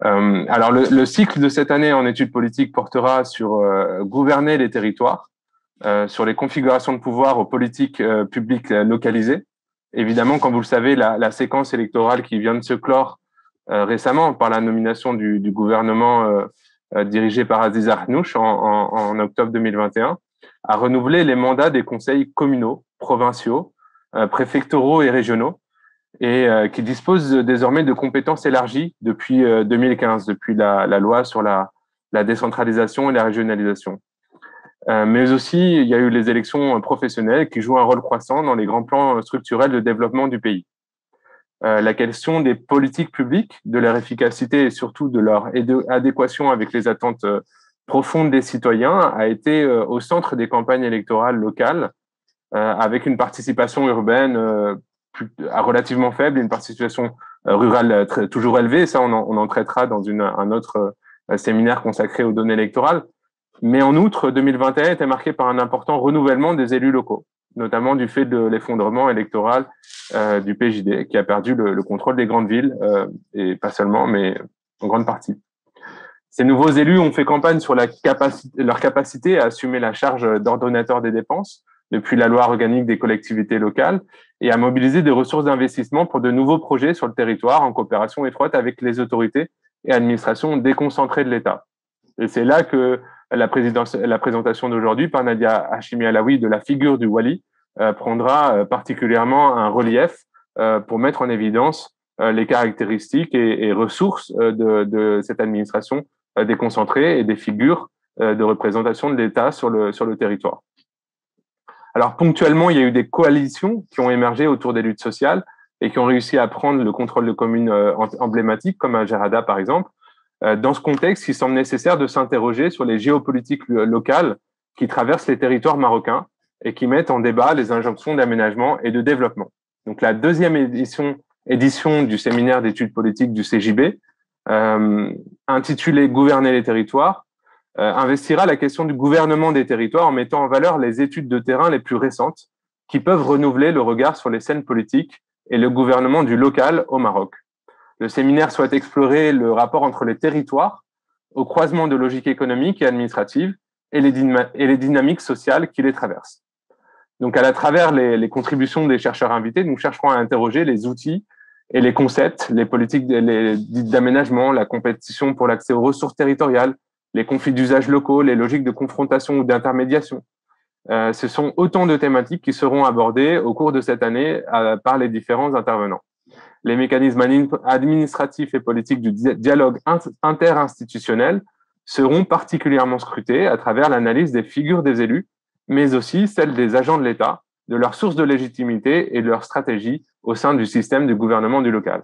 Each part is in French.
Alors, le cycle de cette année en études politiques portera sur gouverner les territoires, sur les configurations de pouvoir aux politiques publiques localisées. Évidemment, comme vous le savez, la séquence électorale qui vient de se clore récemment par la nomination du gouvernement dirigé par Aziz Arnouch en octobre 2021 a renouvelé les mandats des conseils communaux, provinciaux, préfectoraux et régionaux, et qui dispose désormais de compétences élargies depuis 2015, depuis la loi sur la décentralisation et la régionalisation. Mais aussi, il y a eu les élections professionnelles qui jouent un rôle croissant dans les grands plans structurels de développement du pays. La question des politiques publiques, de leur efficacité et surtout de leur adéquation avec les attentes profondes des citoyens a été au centre des campagnes électorales locales, avec une participation urbaine relativement faible et une participation rurale toujours élevée. Ça, on en traitera dans un autre séminaire consacré aux données électorales. Mais en outre, 2021 était marqué par un important renouvellement des élus locaux, notamment du fait de l'effondrement électoral du PJD, qui a perdu le contrôle des grandes villes, et pas seulement, mais en grande partie. Ces nouveaux élus ont fait campagne sur leur capacité à assumer la charge d'ordonnateur des dépenses, depuis la loi organique des collectivités locales, et à mobiliser des ressources d'investissement pour de nouveaux projets sur le territoire en coopération étroite avec les autorités et administrations déconcentrées de l'État. Et c'est là que la présentation d'aujourd'hui par Nadia Hachimi-Alaoui de la figure du Wali prendra particulièrement un relief pour mettre en évidence les caractéristiques et ressources de cette administration déconcentrée et des figures de représentation de l'État sur le territoire. Alors ponctuellement, il y a eu des coalitions qui ont émergé autour des luttes sociales et qui ont réussi à prendre le contrôle de communes emblématiques comme à Gerada par exemple. Dans ce contexte, il semble nécessaire de s'interroger sur les géopolitiques locales qui traversent les territoires marocains et qui mettent en débat les injonctions d'aménagement et de développement. Donc, la deuxième édition du séminaire d'études politiques du CJB, intitulée Gouverner les territoires, investira la question du gouvernement des territoires en mettant en valeur les études de terrain les plus récentes qui peuvent renouveler le regard sur les scènes politiques et le gouvernement du local au Maroc. Le séminaire souhaite explorer le rapport entre les territoires, au croisement de logiques économiques et administratives, et les dynamiques sociales qui les traversent. Donc, à travers les contributions des chercheurs invités, nous chercherons à interroger les outils et les concepts, les politiques d'aménagement, la compétition pour l'accès aux ressources territoriales, les conflits d'usages locaux, les logiques de confrontation ou d'intermédiation. Ce sont autant de thématiques qui seront abordées au cours de cette année par les différents intervenants. Les mécanismes administratifs et politiques du dialogue interinstitutionnel seront particulièrement scrutés à travers l'analyse des figures des élus, mais aussi celle des agents de l'État, de leurs sources de légitimité et de leur stratégie au sein du système du gouvernement du local.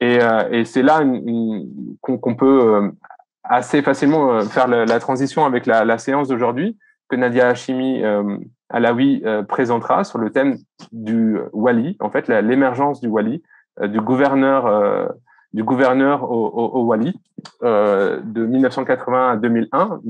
Et c'est là qu'on peut assez facilement faire la transition avec la séance d'aujourd'hui que Nadia Hachimi-Alaoui présentera sur le thème du Wali, en fait l'émergence du Wali, du gouverneur au Wali de 1980 à 2001,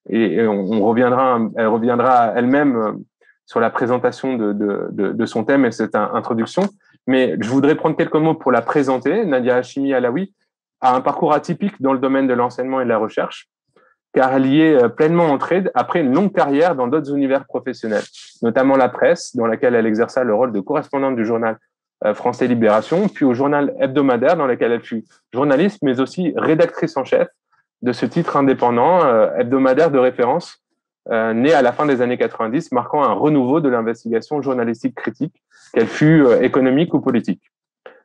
et elle reviendra elle-même sur la présentation de son thème et cette introduction. Mais je voudrais prendre quelques mots pour la présenter. Nadia Hachimi-Alaoui a un parcours atypique dans le domaine de l'enseignement et de la recherche, car elle y est pleinement entrée après une longue carrière dans d'autres univers professionnels, notamment la presse, dans laquelle elle exerça le rôle de correspondante du journal Français Libération, puis au journal hebdomadaire, dans lequel elle fut journaliste, mais aussi rédactrice en chef de ce titre indépendant, hebdomadaire de référence, né à la fin des années 90, marquant un renouveau de l'investigation journalistique critique, qu'elle fût économique ou politique.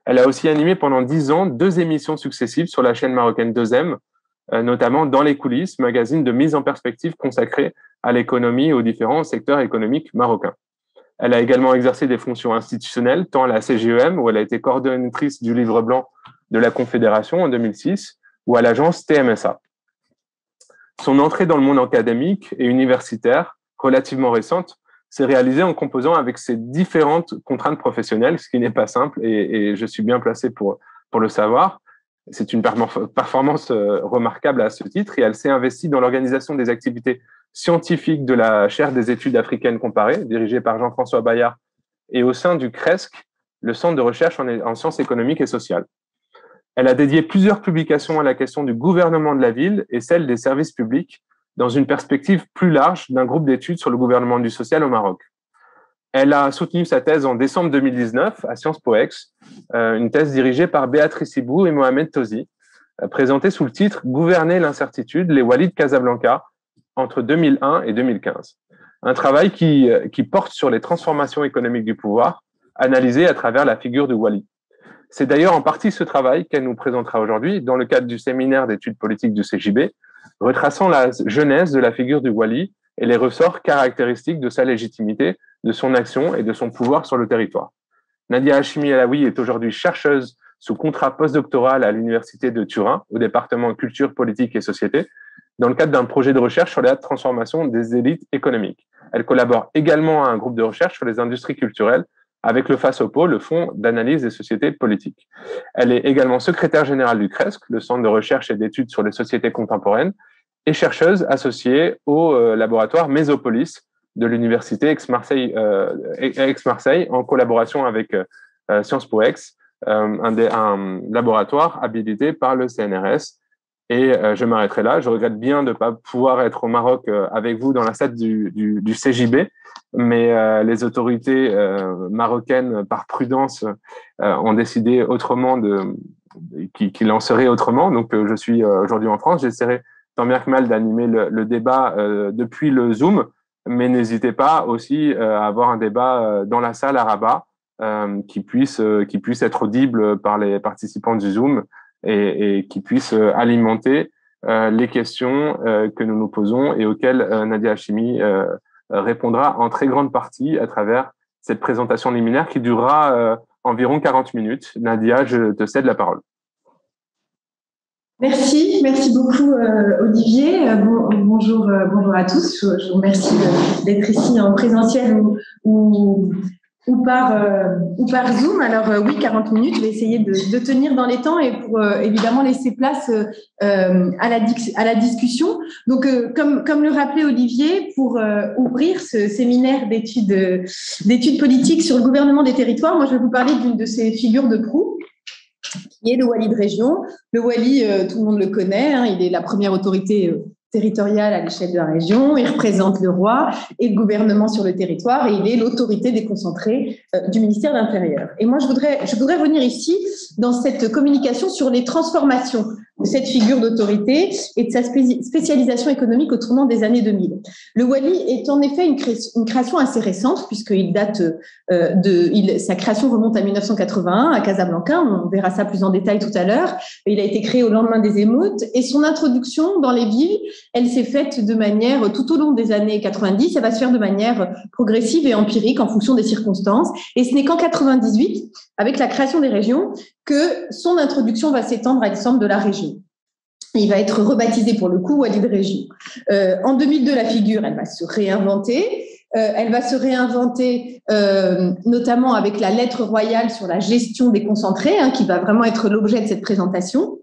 Elle a aussi animé pendant 10 ans 2 émissions successives sur la chaîne marocaine 2M, notamment Dans les coulisses, magazine de mise en perspective consacré à l'économie et aux différents secteurs économiques marocains. Elle a également exercé des fonctions institutionnelles, tant à la CGEM, où elle a été coordonnatrice du livre blanc de la Confédération en 2006, ou à l'agence TMSA. Son entrée dans le monde académique et universitaire, relativement récente, s'est réalisée en composant avec ses différentes contraintes professionnelles, ce qui n'est pas simple, et je suis bien placé pour le savoir. C'est une performance remarquable à ce titre, et elle s'est investie dans l'organisation des activités scientifiques de la chaire des études africaines comparées, dirigée par Jean-François Bayard, et au sein du CRESC, le Centre de recherche en sciences économiques et sociales. Elle a dédié plusieurs publications à la question du gouvernement de la ville et celle des services publics dans une perspective plus large d'un groupe d'études sur le gouvernement du social au Maroc. Elle a soutenu sa thèse en décembre 2019 à Sciences Po Ex, une thèse dirigée par Béatrice Ibou et Mohamed Tozi, présentée sous le titre « Gouverner l'incertitude, les Walis de Casablanca entre 2001 et 2015 ». Un travail qui porte sur les transformations économiques du pouvoir, analysées à travers la figure du Wali. C'est d'ailleurs en partie ce travail qu'elle nous présentera aujourd'hui dans le cadre du séminaire d'études politiques du CJB, retraçant la genèse de la figure du Wali et les ressorts caractéristiques de sa légitimité, de son action et de son pouvoir sur le territoire. Nadia Hachimi Alaoui est aujourd'hui chercheuse sous contrat postdoctoral à l'Université de Turin, au département Culture, Politique et Société, dans le cadre d'un projet de recherche sur la transformation des élites économiques. Elle collabore également à un groupe de recherche sur les industries culturelles avec le FASOPO, le Fonds d'analyse des sociétés politiques. Elle est également secrétaire générale du CRESC, le Centre de recherche et d'études sur les sociétés contemporaines, et chercheuse associée au laboratoire Mésopolis de l'Université Aix-Marseille, en collaboration avec Sciences Po Ex, un laboratoire habilité par le CNRS. Et je m'arrêterai là. Je regrette bien de ne pas pouvoir être au Maroc avec vous dans la salle du CJB, mais les autorités marocaines, par prudence, ont décidé autrement qu'il en serait autrement. Donc, je suis aujourd'hui en France. J'essaierai tant bien que mal d'animer le débat depuis le Zoom, mais n'hésitez pas aussi à avoir un débat dans la salle à Rabat qui puisse être audible par les participants du Zoom et qui puisse alimenter les questions que nous nous posons et auxquelles Nadia Hachimi répondra en très grande partie à travers cette présentation liminaire qui durera environ 40 minutes. Nadia, je te cède la parole. Merci beaucoup Olivier. Bonjour à tous. Je vous remercie d'être ici en présentiel ou par Zoom. Alors oui, 40 minutes, je vais essayer de tenir dans les temps et pour évidemment laisser place à la discussion. Donc comme le rappelait Olivier, pour ouvrir ce séminaire d'études politiques sur le gouvernement des territoires, moi je vais vous parler d'une de ces figures de proue, qui est le Wali de région. Le Wali, tout le monde le connaît, hein, il est la première autorité territoriale à l'échelle de la région, il représente le roi et le gouvernement sur le territoire et il est l'autorité déconcentrée du ministère de l'Intérieur. Et moi, je voudrais revenir ici dans cette communication sur les transformations de cette figure d'autorité et de sa spécialisation économique au tournant des années 2000. Le Wali est en effet une création assez récente puisqu'il date sa création remonte à 1981 à Casablanca, on verra ça plus en détail tout à l'heure. Il a été créé au lendemain des émeutes et son introduction dans les villes, elle s'est faite de manière, tout au long des années 90, elle va se faire de manière progressive et empirique en fonction des circonstances. Et ce n'est qu'en 98, avec la création des régions, que son introduction va s'étendre à l'ensemble de la région. Il va être rebaptisé pour le coup Wali de région. En 2002, la figure, elle va se réinventer. Elle va se réinventer notamment avec la lettre royale sur la gestion déconcentrée, hein, qui va vraiment être l'objet de cette présentation,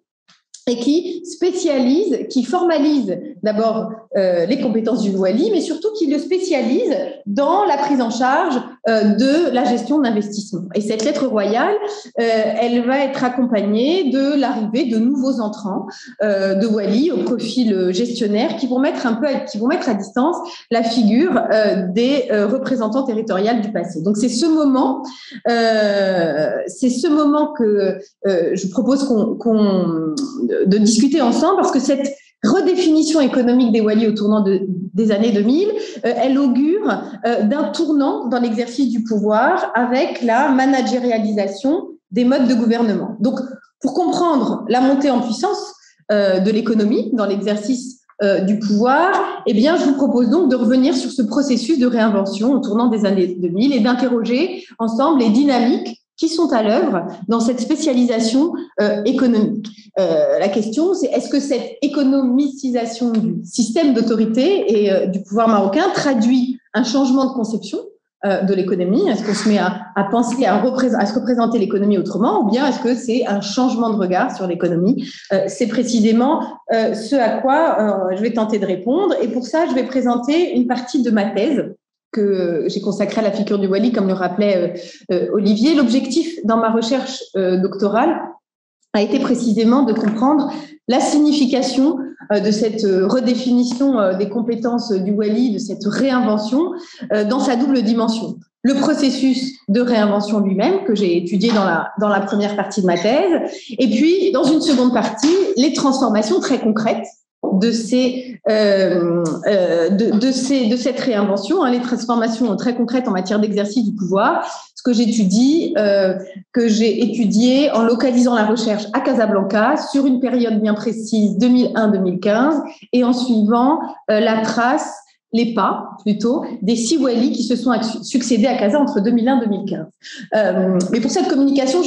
et qui spécialise, qui formalise d'abord les compétences du Wali, mais surtout qui le spécialise dans la prise en charge de la gestion d'investissement. Et cette lettre royale, elle va être accompagnée de l'arrivée de nouveaux entrants de Wali au profil gestionnaire qui vont mettre à distance la figure des représentants territoriaux du passé. Donc c'est ce moment que je propose de discuter ensemble parce que cette redéfinition économique des Walis au tournant des années 2000, elle augure d'un tournant dans l'exercice du pouvoir avec la managérialisation des modes de gouvernement. Donc, pour comprendre la montée en puissance de l'économie dans l'exercice du pouvoir, eh bien, je vous propose donc de revenir sur ce processus de réinvention au tournant des années 2000 et d'interroger ensemble les dynamiques qui sont à l'œuvre dans cette spécialisation économique. La question, c'est est-ce que cette économicisation du système d'autorité et du pouvoir marocain traduit un changement de conception de l'économie? Est-ce qu'on se met à penser, à se représenter l'économie autrement, ou bien est-ce que c'est un changement de regard sur l'économie? C'est précisément ce à quoi je vais tenter de répondre. Et pour ça, je vais présenter une partie de ma thèse que j'ai consacrée à la figure du Wali, comme le rappelait Olivier. L'objectif dans ma recherche doctorale, a été précisément de comprendre la signification de cette redéfinition des compétences du wali, de cette réinvention dans sa double dimension. Le processus de réinvention lui-même, que j'ai étudié dans la première partie de ma thèse, et puis, dans une seconde partie, les transformations très concrètes de cette réinvention, les transformations très concrètes en matière d'exercice du pouvoir, ce que j'étudie, que j'ai étudié en localisant la recherche à Casablanca sur une période bien précise, 2001-2015, et en suivant la trace, les pas plutôt, des 6 walis qui se sont succédés à Casa entre 2001 et 2015. Mais pour cette communication,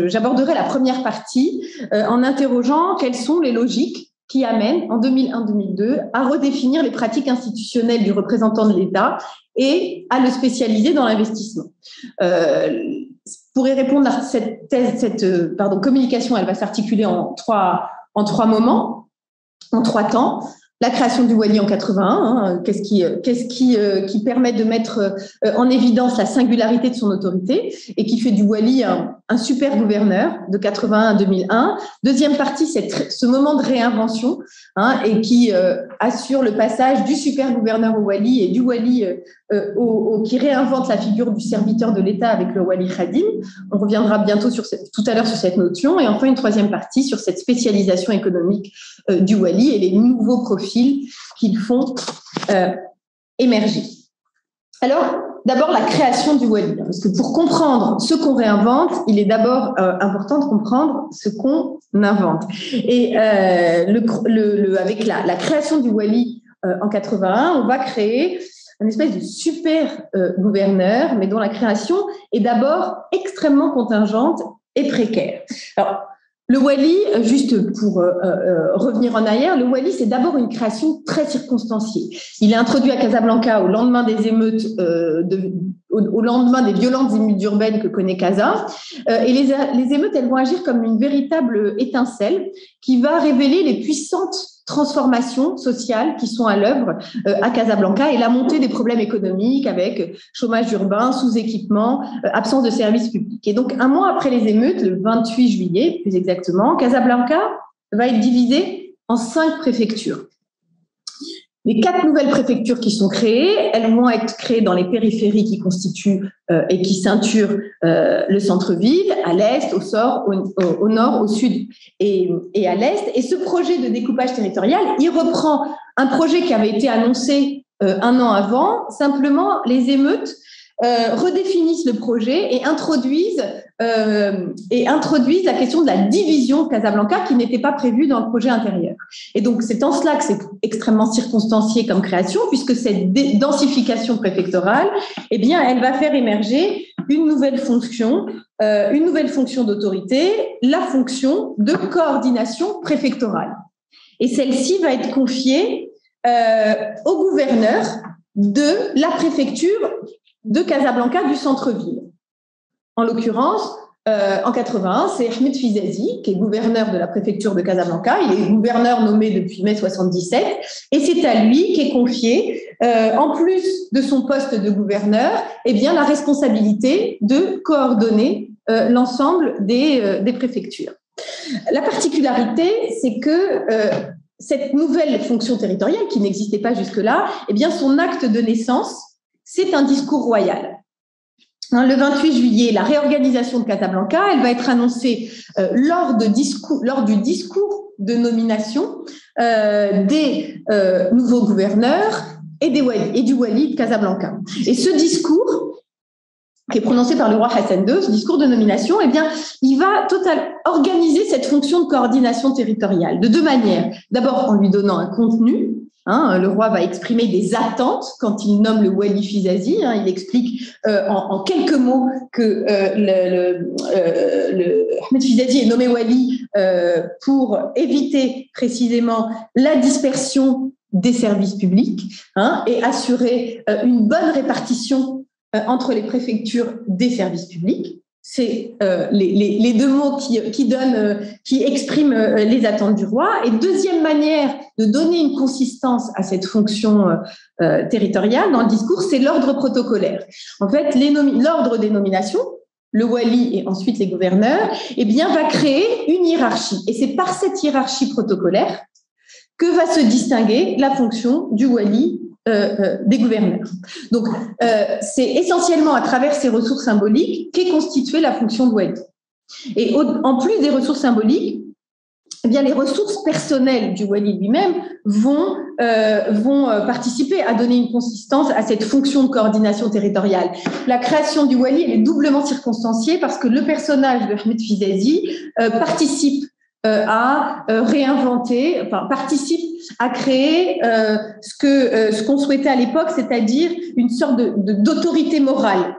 j'aborderai la première partie en interrogeant quelles sont les logiques qui amènent en 2001-2002 à redéfinir les pratiques institutionnelles du représentant de l'État et à le spécialiser dans l'investissement. Pour y répondre à cette communication, elle va s'articuler en trois moments, en 3 temps. La création du wali en 81, qu'est-ce qui permet de mettre en évidence la singularité de son autorité et qui fait du wali un super gouverneur de 81 à 2001. Deuxième partie, c'est ce moment de réinvention et qui assure le passage du super gouverneur au wali et du wali qui réinvente la figure du serviteur de l'État avec le wali khadim. On reviendra bientôt tout à l'heure sur cette notion. Et enfin, une troisième partie sur cette spécialisation économique du wali et les nouveaux profils qu'ils font émerger. Alors, d'abord, la création du wali. Parce que pour comprendre ce qu'on réinvente, il est d'abord important de comprendre ce qu'on invente. Et avec la création du wali en 81, on va créer une espèce de super gouverneur, mais dont la création est d'abord extrêmement contingente et précaire. Alors, le wali, juste pour revenir en arrière, le wali, c'est d'abord une création très circonstanciée. Il est introduit à Casablanca au lendemain des émeutes, au lendemain des violentes émeutes urbaines que connaît Casa. Et les émeutes, elles vont agir comme une véritable étincelle qui va révéler les puissantes transformations sociales qui sont à l'œuvre à Casablanca et la montée des problèmes économiques avec chômage urbain, sous-équipement, absence de services publics. Et donc, un mois après les émeutes, le 28 juillet plus exactement, Casablanca va être divisée en 5 préfectures. Les 4 nouvelles préfectures qui sont créées, elles vont être créées dans les périphéries qui constituent et qui ceinturent le centre-ville, à l'est, au nord, au sud et à l'est. Et ce projet de découpage territorial, il reprend un projet qui avait été annoncé 1 an avant. Simplement, les émeutes redéfinissent le projet et introduisent la question de la division de Casablanca qui n'était pas prévue dans le projet intérieur. Et donc, c'est en cela que c'est extrêmement circonstancié comme création, puisque cette densification préfectorale, eh bien, elle va faire émerger une nouvelle fonction d'autorité, la fonction de coordination préfectorale. Et celle-ci va être confiée au gouverneur de la préfecture de Casablanca du centre-ville. En l'occurrence, en 81, c'est Ahmed Fizazi, qui est gouverneur de la préfecture de Casablanca. Il est gouverneur nommé depuis mai 77, et c'est à lui qu'est confié, en plus de son poste de gouverneur, eh bien, la responsabilité de coordonner l'ensemble des préfectures. La particularité, c'est que cette nouvelle fonction territoriale, qui n'existait pas jusque-là, eh bien, son acte de naissance, c'est un discours royal. Le 28 juillet, la réorganisation de Casablanca, elle va être annoncée lors du discours de nomination des nouveaux gouverneurs et du wali de Casablanca. Et ce discours, qui est prononcé par le roi Hassan II, ce discours de nomination, eh bien, il va organiser cette fonction de coordination territoriale de 2 manières. D'abord, en lui donnant un contenu. Le roi va exprimer des attentes quand il nomme le wali Fizazi. Il explique en quelques mots que Ahmed Fizazi est nommé wali pour éviter précisément la dispersion des services publics et assurer une bonne répartition entre les préfectures des services publics. C'est les 2 mots qui expriment les attentes du roi. Et deuxième manière de donner une consistance à cette fonction territoriale dans le discours, c'est l'ordre protocolaire. En fait, l'ordre des nominations, le wali et ensuite les gouverneurs, eh bien, va créer une hiérarchie. Et c'est par cette hiérarchie protocolaire que va se distinguer la fonction du wali des gouverneurs. Donc, c'est essentiellement à travers ces ressources symboliques qu'est constituée la fonction de wali. Et en plus des ressources symboliques, eh bien, les ressources personnelles du wali lui-même vont participer à donner une consistance à cette fonction de coordination territoriale. La création du wali, elle est doublement circonstanciée parce que le personnage de Ahmed Fizazi participe à réinventer, participe à créer ce qu'on souhaitait à l'époque, c'est-à-dire une sorte d'autorité morale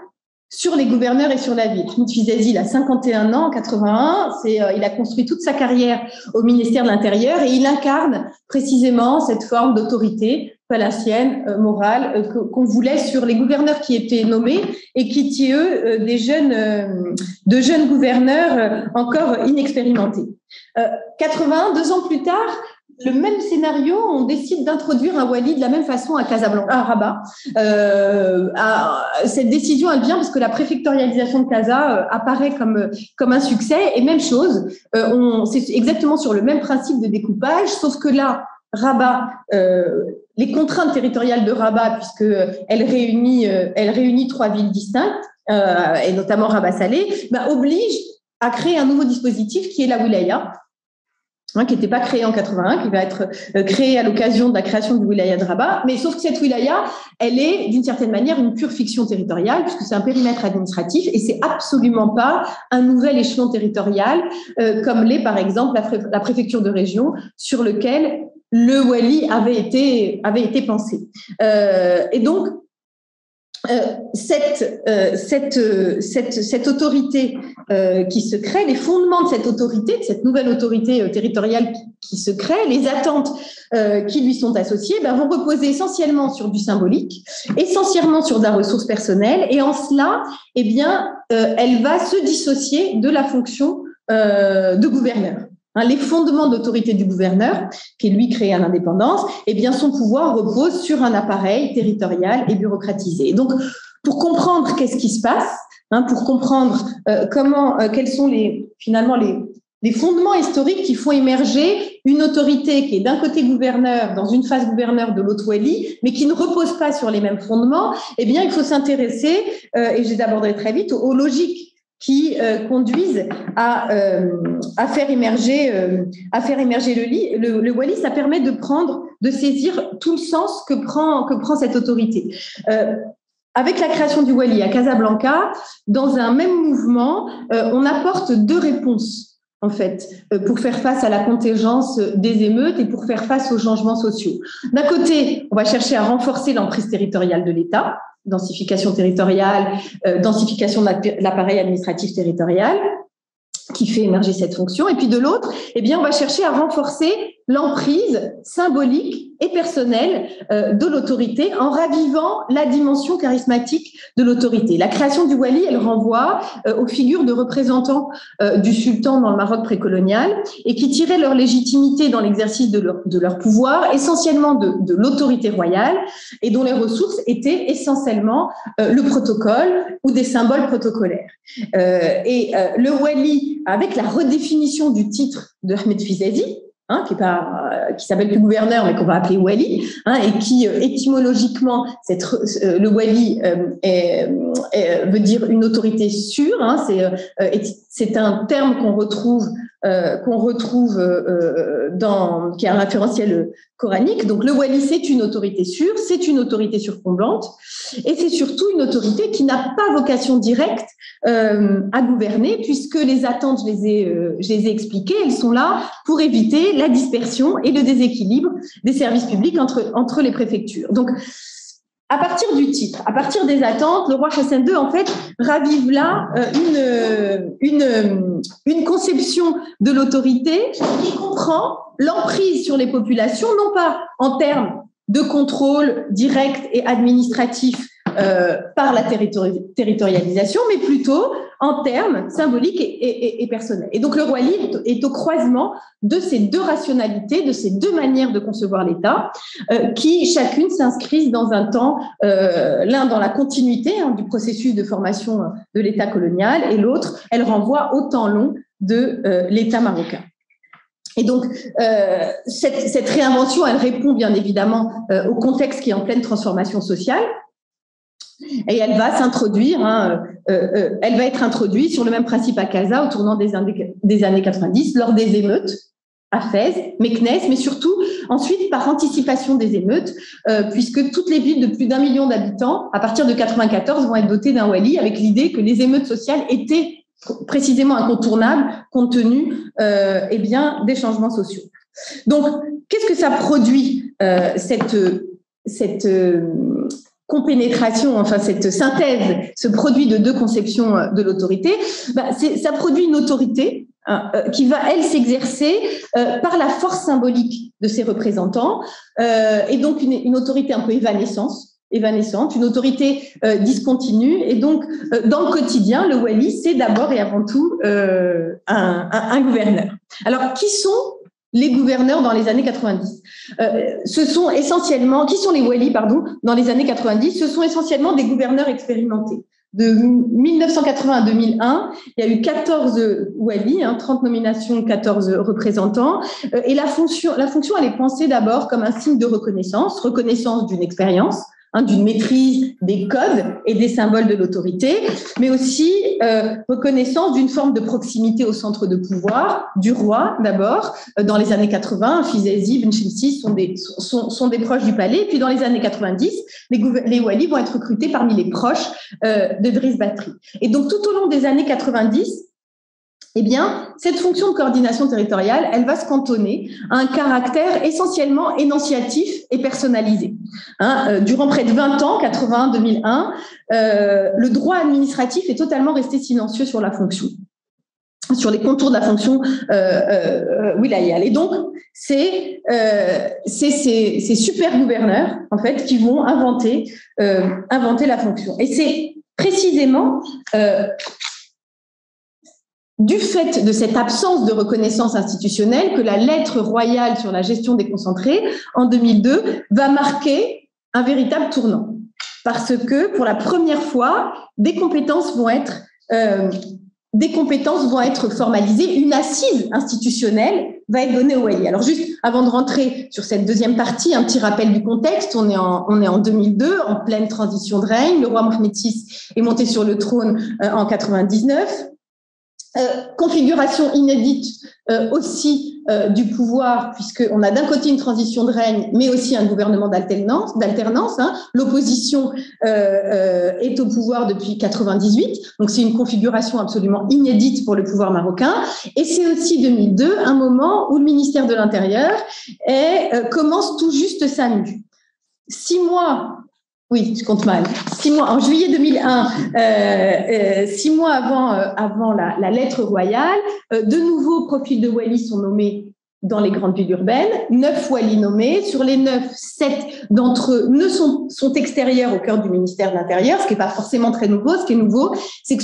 sur les gouverneurs et sur la ville. Ahmed Fizazi, il a 51 ans, en 81, il a construit toute sa carrière au ministère de l'Intérieur et il incarne précisément cette forme d'autorité palacienne, morale, qu'on voulait sur les gouverneurs qui étaient nommés et qui étaient, eux, de jeunes gouverneurs encore inexpérimentés. 81, 2 ans plus tard, le même scénario, on décide d'introduire un wali de la même façon à Casablanca, à Rabat. Cette décision, elle vient parce que la préfectorialisation de Casa apparaît comme un succès. Et même chose, c'est exactement sur le même principe de découpage, sauf que là, Rabat, les contraintes territoriales de Rabat, puisque elle réunit 3 villes distinctes, et notamment Rabat-Salé, oblige à créer un nouveau dispositif qui est la wilaya, qui n'était pas créé en 81, qui va être créé à l'occasion de la création du wilaya de Rabat. Mais sauf que cette wilaya, elle est d'une certaine manière une pure fiction territoriale, puisque c'est un périmètre administratif et c'est absolument pas un nouvel échelon territorial, comme l'est par exemple la préfecture de région, sur lequel le wali avait été pensé. Et donc, cette autorité qui se crée, les fondements de cette autorité, de cette nouvelle autorité territoriale qui se crée, les attentes qui lui sont associées, vont reposer essentiellement sur du symbolique, essentiellement sur de la ressource personnelle, et en cela, elle va se dissocier de la fonction de gouverneur. Les fondements d'autorité du gouverneur, qui est lui créé à l'indépendance, son pouvoir repose sur un appareil territorial et bureaucratisé. Et donc, pour comprendre qu'est-ce qui se passe, pour comprendre quels sont les fondements historiques qui font émerger une autorité qui est d'un côté gouverneur, dans une phase gouverneur, de l'autre wali, mais qui ne repose pas sur les mêmes fondements, il faut s'intéresser, et je les aborderai très vite, aux logiques qui conduisent à faire émerger le wali. Ça permet de saisir tout le sens que prend cette autorité. Avec la création du wali à Casablanca, dans un même mouvement, on apporte 2 réponses, en fait, pour faire face à la contingence des émeutes et pour faire face aux changements sociaux. D'un côté, on va chercher à renforcer l'emprise territoriale de l'État, densification territoriale, densification de l'appareil administratif territorial, qui fait émerger cette fonction. Et puis de l'autre, on va chercher à renforcer l'emprise symbolique et personnelle de l'autorité en ravivant la dimension charismatique de l'autorité. La création du wali, elle renvoie aux figures de représentants du sultan dans le Maroc précolonial et qui tiraient leur légitimité dans l'exercice de leur pouvoir, essentiellement de l'autorité royale, et dont les ressources étaient essentiellement le protocole ou des symboles protocolaires. Le wali, avec la redéfinition du titre de Ahmed Fizazi, qui s'appelle plus gouverneur, mais qu'on va appeler wali, et qui étymologiquement, le wali veut dire une autorité sûre. C'est un terme qu'on retrouve qui est un référentiel coranique. Donc le wali, c'est une autorité sûre, c'est une autorité surplombante, et c'est surtout une autorité qui n'a pas vocation directe à gouverner, puisque les attentes, je les ai expliquées, elles sont là pour éviter la dispersion et le déséquilibre des services publics entre les préfectures. Donc, à partir du titre, à partir des attentes, le roi Hassan II, en fait, ravive là une conception de l'autorité qui comprend l'emprise sur les populations, non pas en termes de contrôle direct et administratif par la territorialisation, mais plutôt en termes symboliques et personnels. Et donc le Wali est au croisement de ces deux rationalités, de ces deux manières de concevoir l'État, qui chacune s'inscrivent dans un temps, l'un dans la continuité du processus de formation de l'État colonial, et l'autre, elle renvoie au temps long de l'État marocain. Et donc, cette réinvention, elle répond bien évidemment au contexte qui est en pleine transformation sociale. Et elle va s'introduire, elle va être introduite sur le même principe à Casa au tournant des années 90, lors des émeutes à Fès, Meknès, mais surtout ensuite par anticipation des émeutes, puisque toutes les villes de plus d'1 million d'habitants, à partir de 94, vont être dotées d'un wali, avec l'idée que les émeutes sociales étaient précisément incontournables compte tenu des changements sociaux. Donc, qu'est-ce que ça produit, cette compénétration, enfin cette synthèse, ce produit de deux conceptions de l'autorité? Ça produit une autorité qui va, elle, s'exercer par la force symbolique de ses représentants, et donc une autorité un peu évanescente, une autorité discontinue. Et donc, dans le quotidien, le wali, c'est d'abord et avant tout un gouverneur. Alors, qui sont les gouverneurs dans les années 90? Ce sont essentiellement, qui sont les walis, dans les années 90? Ce sont essentiellement des gouverneurs expérimentés. De 1980 à 2001, il y a eu 14 walis, 30 nominations, 14 représentants. Et la fonction, elle est pensée d'abord comme un signe de reconnaissance d'une expérience, d'une maîtrise des codes et des symboles de l'autorité, mais aussi reconnaissance d'une forme de proximité au centre de pouvoir, du roi d'abord. Dans les années 80, Fizazi, Ben Chimsi sont des proches du palais. Puis dans les années 90, les walis vont être recrutés parmi les proches de Driss Batri. Et donc tout au long des années 90, cette fonction de coordination territoriale, elle va se cantonner à un caractère essentiellement énonciatif et personnalisé. Durant près de 20 ans, 81-2001, le droit administratif est totalement resté silencieux sur la fonction, sur les contours de la fonction wilayale. Et donc, c'est ces super gouverneurs, en fait, qui vont inventer la fonction. Et c'est précisément du fait de cette absence de reconnaissance institutionnelle que la lettre royale sur la gestion déconcentrée, en 2002, va marquer un véritable tournant. Parce que, pour la première fois, des compétences vont être formalisées, une assise institutionnelle va être donnée au wali. Alors, juste avant de rentrer sur cette deuxième partie, un petit rappel du contexte. On est en 2002, en pleine transition de règne. Le roi Mohamed VI est monté sur le trône en 99. Configuration inédite aussi du pouvoir, puisqu'on a d'un côté une transition de règne, mais aussi un gouvernement d'alternance. L'opposition est au pouvoir depuis 98, donc c'est une configuration absolument inédite pour le pouvoir marocain. Et c'est aussi 2002, un moment où le ministère de l'Intérieur commence tout juste sa mue. 6 mois. Oui, je compte mal. 6 mois, en juillet 2001, 6 mois avant la lettre royale, de nouveaux profils de walis sont nommés dans les grandes villes urbaines. 9 walis nommés. Sur les 9, 7 d'entre eux sont extérieurs au cœur du ministère de l'Intérieur, ce qui n'est pas forcément très nouveau. Ce qui est nouveau, c'est que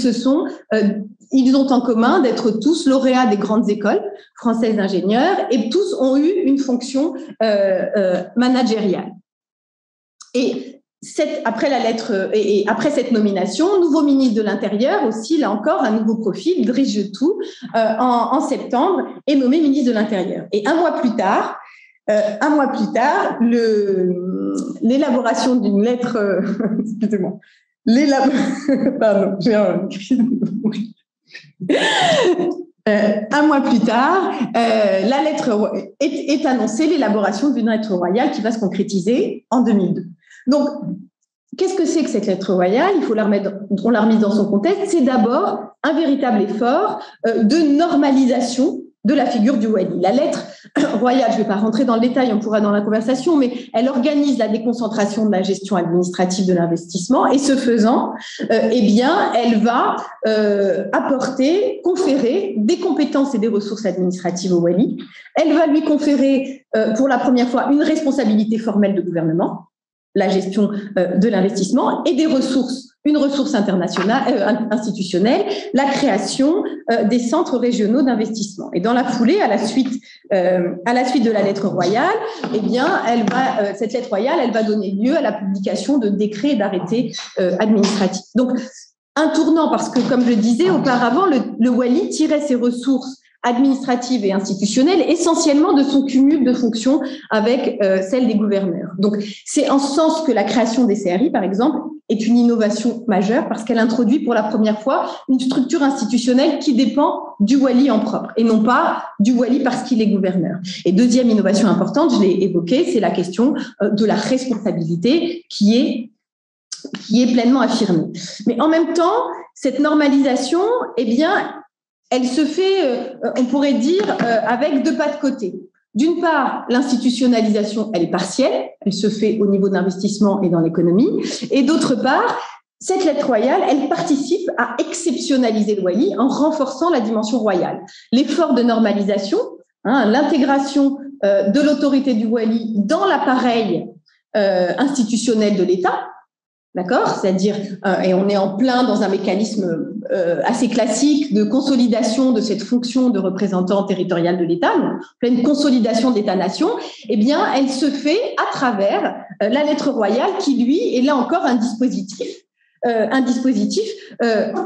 ils ont en commun d'être tous lauréats des grandes écoles françaises d'ingénieurs et tous ont eu une fonction managériale. Et après la lettre et après cette nomination, nouveau ministre de l'Intérieur aussi, là encore, un nouveau profil, Driss Jetou, en septembre, est nommé ministre de l'Intérieur. Et un mois plus tard, l'élaboration d'une lettre, excusez-moi, pardon, j'ai un cri de un mois plus tard, la lettre est annoncée, l'élaboration d'une lettre royale qui va se concrétiser en 2002. Donc, qu'est-ce que c'est que cette lettre royale? On l'a remise dans son contexte. C'est d'abord un véritable effort de normalisation de la figure du wali. La lettre royale, je ne vais pas rentrer dans le détail, on pourra dans la conversation, mais elle organise la déconcentration de la gestion administrative de l'investissement et ce faisant, elle va conférer des compétences et des ressources administratives au wali. Elle va lui conférer pour la première fois une responsabilité formelle de gouvernement. la gestion de l'investissement, et des ressources, une ressource internationale, institutionnelle, la création des centres régionaux d'investissement. Et dans la foulée, à la suite de la lettre royale, eh bien, cette lettre royale, elle va donner lieu à la publication de décrets et d'arrêtés administratifs. Donc, un tournant, parce que, comme je le disais auparavant, le Wali tirait ses ressources administrative et institutionnelle, essentiellement de son cumul de fonctions avec celle des gouverneurs. Donc, c'est en ce sens que la création des CRI, par exemple, est une innovation majeure parce qu'elle introduit pour la première fois une structure institutionnelle qui dépend du Wali en propre et non pas du Wali parce qu'il est gouverneur. Et deuxième innovation importante, je l'ai évoquée, c'est la question de la responsabilité qui est pleinement affirmée. Mais en même temps, cette normalisation, eh bien, elle se fait, on pourrait dire, avec deux pas de côté. D'une part, l'institutionnalisation, elle est partielle, elle se fait au niveau de l'investissement et dans l'économie. Et d'autre part, cette lettre royale, elle participe à exceptionnaliser le Wali en renforçant la dimension royale. L'effort de normalisation, l'intégration de l'autorité du Wali dans l'appareil institutionnel de l'État, d'accord, c'est-à-dire, et on est en plein dans un mécanisme assez classique de consolidation de cette fonction de représentant territorial de l'État, pleine consolidation de l'État-nation, eh bien, elle se fait à travers la lettre royale qui, lui, est là encore un dispositif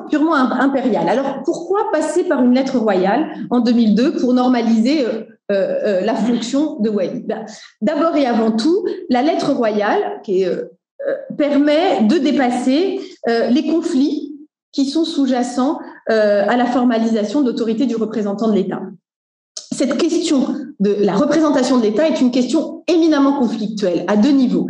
purement impérial. Alors, pourquoi passer par une lettre royale en 2002 pour normaliser la fonction de Wali? D'abord et avant tout, la lettre royale, qui est permet de dépasser les conflits qui sont sous-jacents à la formalisation de l'autorité du représentant de l'État. Cette question de la représentation de l'État est une question éminemment conflictuelle à deux niveaux.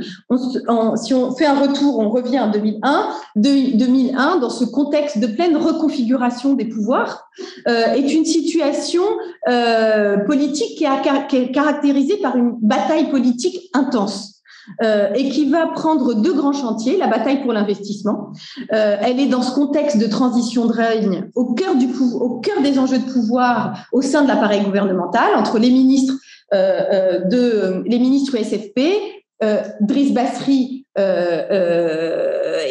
Si on fait un retour, on revient en 2001, dans ce contexte de pleine reconfiguration des pouvoirs, est une situation politique qui est caractérisée par une bataille politique intense. Et qui va prendre deux grands chantiers, la bataille pour l'investissement. Elle est dans ce contexte de transition de règne au cœur des enjeux de pouvoir au sein de l'appareil gouvernemental, entre les ministres SFP, Driss Basri,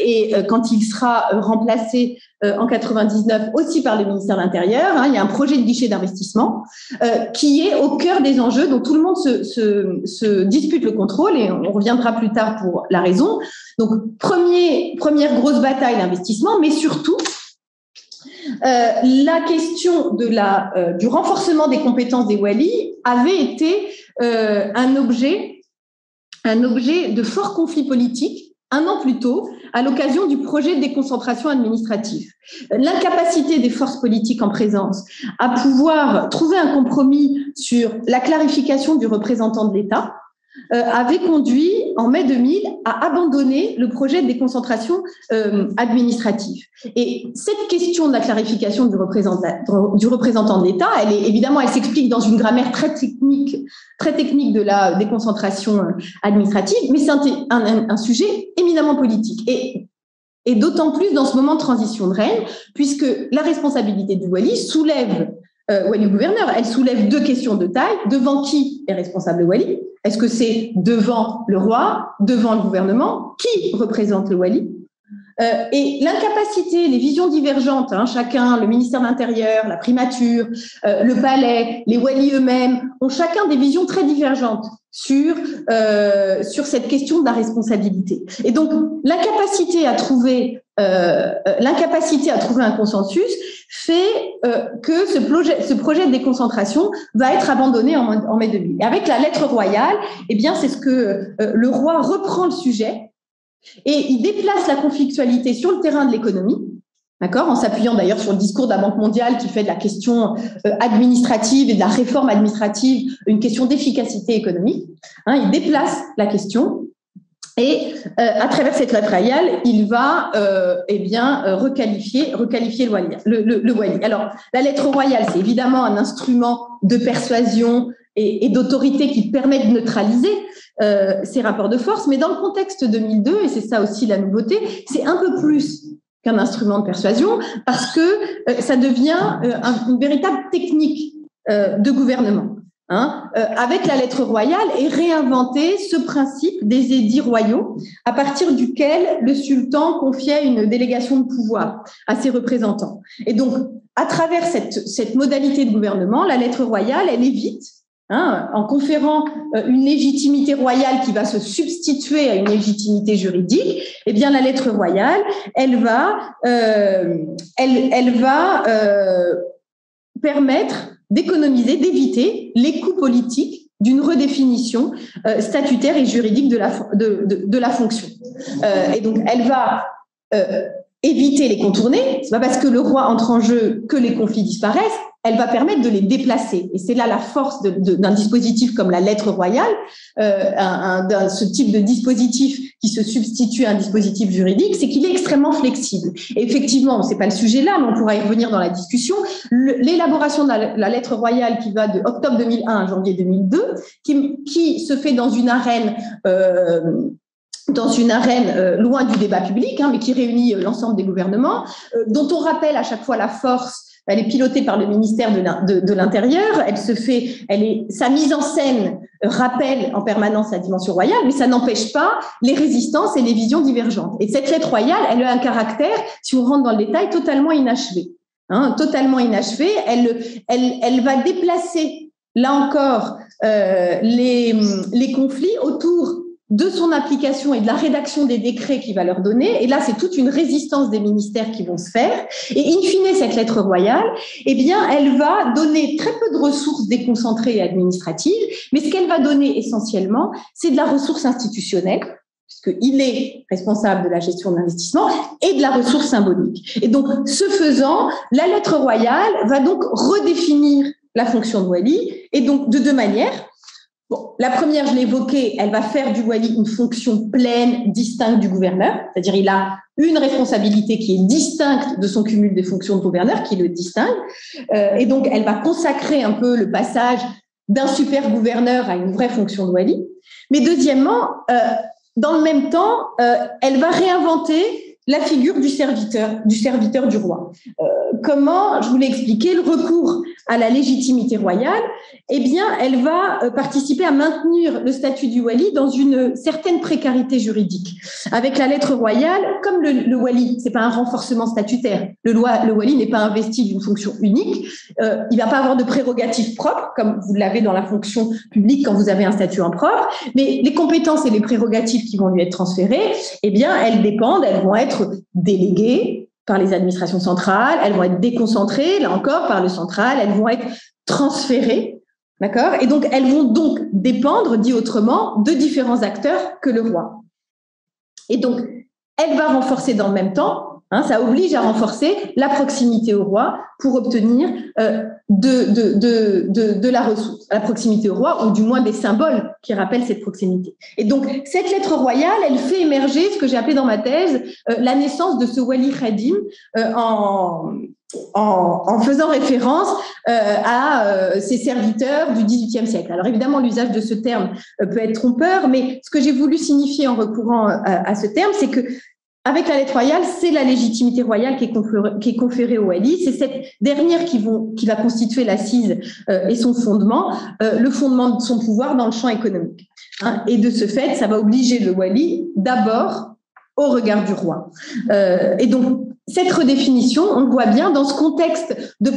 et quand il sera remplacé en 99 aussi par le ministère de l'Intérieur, il y a un projet de guichet d'investissement qui est au cœur des enjeux dont tout le monde se dispute le contrôle, et on reviendra plus tard pour la raison. Donc, première grosse bataille d'investissement, mais surtout la question du renforcement des compétences des Wali avait été un objet de fort conflit politique un an plus tôt, à l'occasion du projet de déconcentration administrative. L'incapacité des forces politiques en présence à pouvoir trouver un compromis sur la clarification du représentant de l'État avait conduit, en mai 2000, à abandonner le projet de déconcentration administrative. Et cette question de la clarification du représentant de l'État, elle s'explique dans une grammaire très technique de la déconcentration administrative, mais c'est un sujet éminemment politique. Et d'autant plus dans ce moment de transition de règne, puisque la responsabilité du Wali soulève Wali-gouverneur, elle soulève deux questions de taille. Devant qui est responsable le Wali? Est-ce que c'est devant le roi, devant le gouvernement? Qui représente le Wali? Et l'incapacité, les visions divergentes, chacun, le ministère de l'Intérieur, la primature, le palais, les Walis eux-mêmes, ont chacun des visions très divergentes sur cette question de la responsabilité. Et donc, l'incapacité à trouver un consensus fait que ce projet de déconcentration va être abandonné en mai 2000. Et avec la lettre royale, eh bien, c'est ce que le roi reprend le sujet et il déplace la conflictualité sur le terrain de l'économie, d'accord, en s'appuyant d'ailleurs sur le discours de la Banque mondiale qui fait de la question administrative et de la réforme administrative une question d'efficacité économique. Il déplace la question. Et à travers cette lettre royale, il va requalifier le Wali. Alors, la lettre royale, c'est évidemment un instrument de persuasion et d'autorité qui permet de neutraliser ces rapports de force, mais dans le contexte 2002, et c'est ça aussi la nouveauté, c'est un peu plus qu'un instrument de persuasion parce que ça devient une véritable technique de gouvernement. avec la lettre royale et réinventer ce principe des édits royaux à partir duquel le sultan confiait une délégation de pouvoir à ses représentants. Et donc, à travers cette modalité de gouvernement, la lettre royale, elle évite, en conférant une légitimité royale qui va se substituer à une légitimité juridique, eh bien la lettre royale, elle va permettre d'économiser, d'éviter les coûts politiques d'une redéfinition statutaire et juridique de la fonction. Et donc, elle va éviter les contourner. C'est pas parce que le roi entre en jeu que les conflits disparaissent. Elle va permettre de les déplacer. Et c'est là la force d'un dispositif comme la lettre royale, ce type de dispositif qui se substitue à un dispositif juridique, c'est qu'il est extrêmement flexible. Et effectivement, c'est pas le sujet là, mais on pourra y revenir dans la discussion. L'élaboration de la lettre royale qui va de octobre 2001 à janvier 2002, qui se fait dans une arène loin du débat public, mais qui réunit l'ensemble des gouvernements, dont on rappelle à chaque fois la force. Elle est pilotée par le ministère de l'Intérieur. Sa mise en scène rappelle en permanence la dimension royale, mais ça n'empêche pas les résistances et les visions divergentes. Et cette lettre royale, elle a un caractère, si on rentre dans le détail, totalement inachevé. Totalement inachevé. Elle va déplacer, là encore, les conflits autour de son application et de la rédaction des décrets qu'il va leur donner. Et là, c'est toute une résistance des ministères qui vont se faire. Et in fine, cette lettre royale, eh bien, elle va donner très peu de ressources déconcentrées et administratives, mais ce qu'elle va donner essentiellement, c'est de la ressource institutionnelle, puisqu'il est responsable de la gestion de l'investissement, et de la ressource symbolique. Et donc, ce faisant, la lettre royale va donc redéfinir la fonction de wali, et donc de deux manières. Bon, la première, je l'ai évoquée, elle va faire du wali une fonction pleine, distincte du gouverneur, c'est-à-dire il a une responsabilité qui est distincte de son cumul des fonctions de gouverneur, qui le distingue, et donc elle va consacrer un peu le passage d'un super gouverneur à une vraie fonction de wali. Mais deuxièmement, dans le même temps, elle va réinventer la figure du serviteur du roi. Comment, je vous l'ai expliqué, le recours à la légitimité royale, eh bien, elle va participer à maintenir le statut du wali dans une certaine précarité juridique. Avec la lettre royale, comme le wali, c'est pas un renforcement statutaire. Le wali n'est pas investi d'une fonction unique. Il va pas avoir de prérogatives propres, comme vous l'avez dans la fonction publique quand vous avez un statut en propre. Mais les compétences et les prérogatives qui vont lui être transférées, eh bien, elles vont être déléguées par les administrations centrales, elles vont être déconcentrées, là encore, par le central, elles vont être transférées, d'accord ? Et donc, elles vont donc dépendre, dit autrement, de différents acteurs que le roi. Et donc, elle va renforcer dans le même temps, ça oblige à renforcer la proximité au roi pour obtenir de la ressource, la proximité au roi, ou du moins des symboles qui rappellent cette proximité. Et donc, cette lettre royale, elle fait émerger ce que j'ai appelé dans ma thèse la naissance de ce wali khadim en faisant référence à ces serviteurs du XVIIIe siècle. Alors évidemment, l'usage de ce terme peut être trompeur, mais ce que j'ai voulu signifier en recourant à ce terme, c'est que avec la lettre royale, c'est la légitimité royale qui est conférée au wali. C'est cette dernière qui va constituer l'assise et son fondement, le fondement de son pouvoir dans le champ économique. Et de ce fait, ça va obliger le wali d'abord au regard du roi. Et donc, cette redéfinition, on le voit bien dans ce contexte de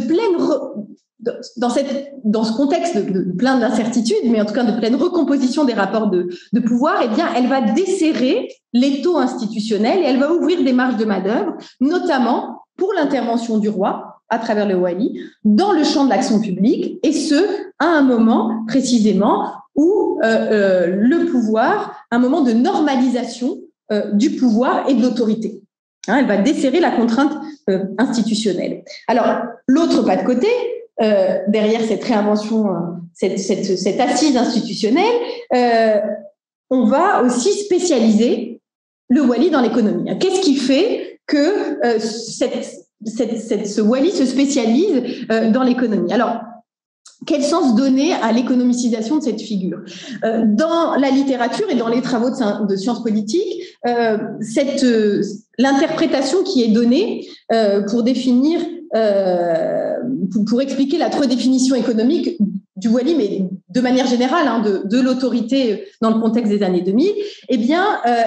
plein d'incertitudes, mais en tout cas de pleine recomposition des rapports de pouvoir, eh bien, elle va desserrer l'étau institutionnel et elle va ouvrir des marges de manœuvre, notamment pour l'intervention du roi à travers le wali dans le champ de l'action publique, et ce, à un moment précisément où le pouvoir, un moment de normalisation du pouvoir et de l'autorité. Elle va desserrer la contrainte institutionnelle. Alors, l'autre pas de côté, derrière cette réinvention, cette assise institutionnelle, on va aussi spécialiser le wali dans l'économie. Qu'est-ce qui fait que ce wali se spécialise dans l'économie ? Alors, quel sens donner à l'économicisation de cette figure ? Dans la littérature et dans les travaux de sciences politiques, l'interprétation qui est donnée pour définir pour expliquer la redéfinition économique du Wali, mais de manière générale, de l'autorité dans le contexte des années 2000, eh bien,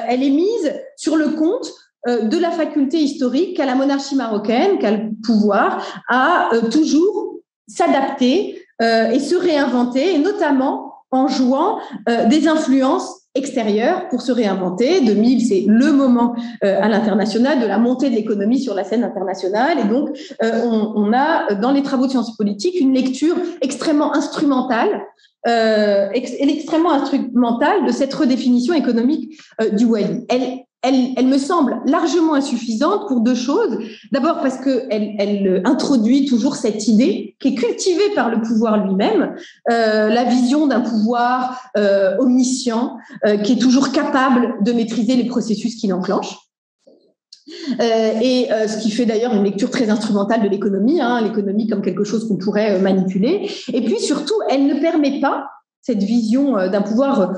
elle est mise sur le compte de la faculté historique qu'a la monarchie marocaine, qu'a le pouvoir, à toujours s'adapter et se réinventer, et notamment en jouant des influences extérieures pour se réinventer. 2000, c'est le moment à l'international de la montée de l'économie sur la scène internationale. Et donc, on a, dans les travaux de sciences politiques, une lecture extrêmement instrumentale de cette redéfinition économique du Wali. Elle me semble largement insuffisante pour deux choses. D'abord parce qu'elle introduit toujours cette idée qui est cultivée par le pouvoir lui-même, la vision d'un pouvoir omniscient qui est toujours capable de maîtriser les processus qu'il enclenche. Ce qui fait d'ailleurs une lecture très instrumentale de l'économie, l'économie comme quelque chose qu'on pourrait manipuler. Et puis surtout, elle ne permet pas, cette vision d'un pouvoir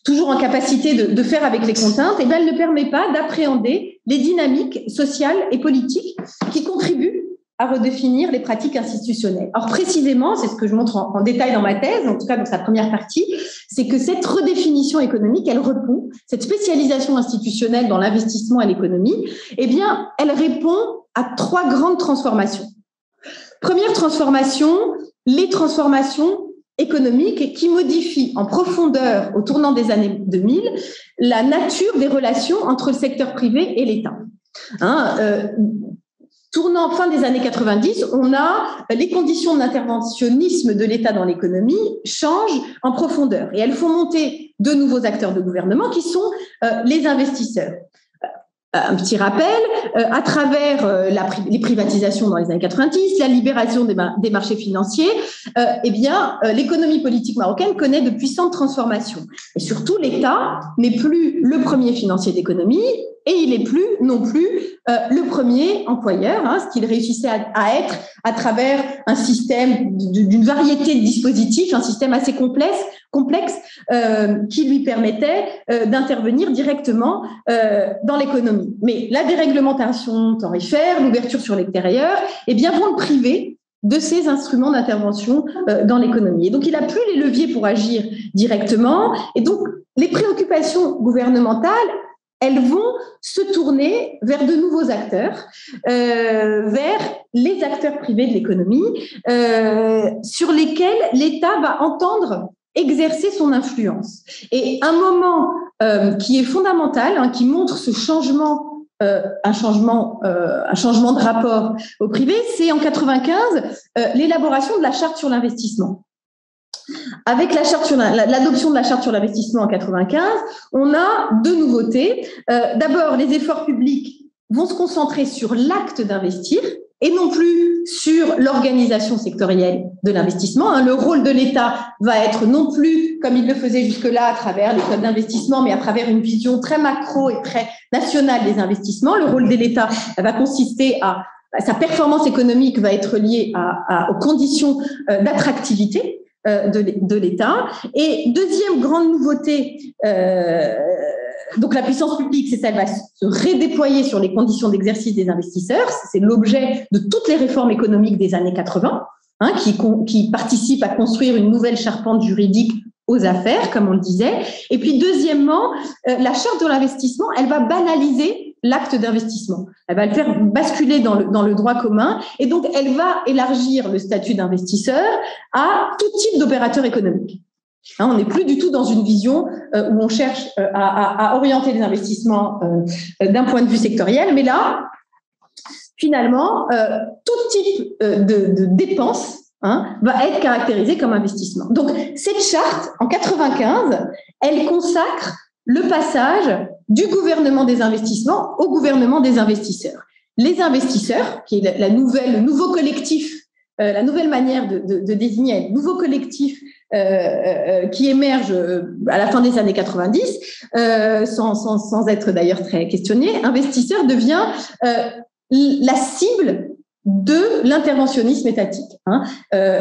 toujours en capacité de faire avec les contraintes, et bien elle ne permet pas d'appréhender les dynamiques sociales et politiques qui contribuent à redéfinir les pratiques institutionnelles. Alors précisément, c'est ce que je montre en détail dans ma thèse, en tout cas dans sa première partie, c'est que cette redéfinition économique, elle répond, cette spécialisation institutionnelle dans l'investissement et l'économie, eh bien, elle répond à trois grandes transformations. Première transformation, les transformations économique qui modifie en profondeur, au tournant des années 2000, la nature des relations entre le secteur privé et l'État. Tournant fin des années 90, on a les conditions d'interventionnisme de l'État dans l'économie changent en profondeur et elles font monter de nouveaux acteurs de gouvernement qui sont les investisseurs. Un petit rappel, à travers les privatisations dans les années 90, la libération des marchés financiers, l'économie politique marocaine connaît de puissantes transformations. Et surtout, l'État n'est plus le premier financier d'économie et il n'est plus non plus le premier employeur, ce qu'il réussissait à être à travers un système d'une variété de dispositifs, un système assez complexe qui lui permettait d'intervenir directement dans l'économie. Mais la déréglementation tarifaire, l'ouverture sur l'extérieur, vont le priver de ces instruments d'intervention dans l'économie. Et donc, il n'a plus les leviers pour agir directement. Et donc, les préoccupations gouvernementales, elles vont se tourner vers de nouveaux acteurs, vers les acteurs privés de l'économie, sur lesquels l'État va entendre exercer son influence. Et un moment qui est fondamental, qui montre ce changement, un changement de rapport au privé, c'est en 95 l'élaboration de la charte sur l'investissement. Avec l'adoption de la charte sur l'investissement en 95, on a deux nouveautés. D'abord, les efforts publics vont se concentrer sur l'acte d'investir et non plus sur l'organisation sectorielle de l'investissement. Le rôle de l'État va être non plus, comme il le faisait jusque-là, à travers les codes d'investissement, mais à travers une vision très macro et très nationale des investissements. Le rôle de l'État va consister sa performance économique va être liée aux conditions d'attractivité de l'État. Et deuxième grande nouveauté, donc la puissance publique, c'est ça, elle va se redéployer sur les conditions d'exercice des investisseurs. C'est l'objet de toutes les réformes économiques des années 80, qui participent à construire une nouvelle charpente juridique aux affaires, comme on le disait. Et puis deuxièmement, la charte de l'investissement, elle va banaliser l'acte d'investissement. Elle va le faire basculer dans le droit commun et donc elle va élargir le statut d'investisseur à tout type d'opérateur économique. On n'est plus du tout dans une vision où on cherche à orienter les investissements d'un point de vue sectoriel, mais là, finalement, tout type de dépenses va être caractérisé comme investissement. Donc, cette charte, en 95, elle consacre le passage du gouvernement des investissements au gouvernement des investisseurs. Les investisseurs, qui est le nouveau collectif, la nouvelle manière de désigner un nouveau collectif qui émerge à la fin des années 90, sans être d'ailleurs très questionné, investisseur devient la cible de l'interventionnisme étatique.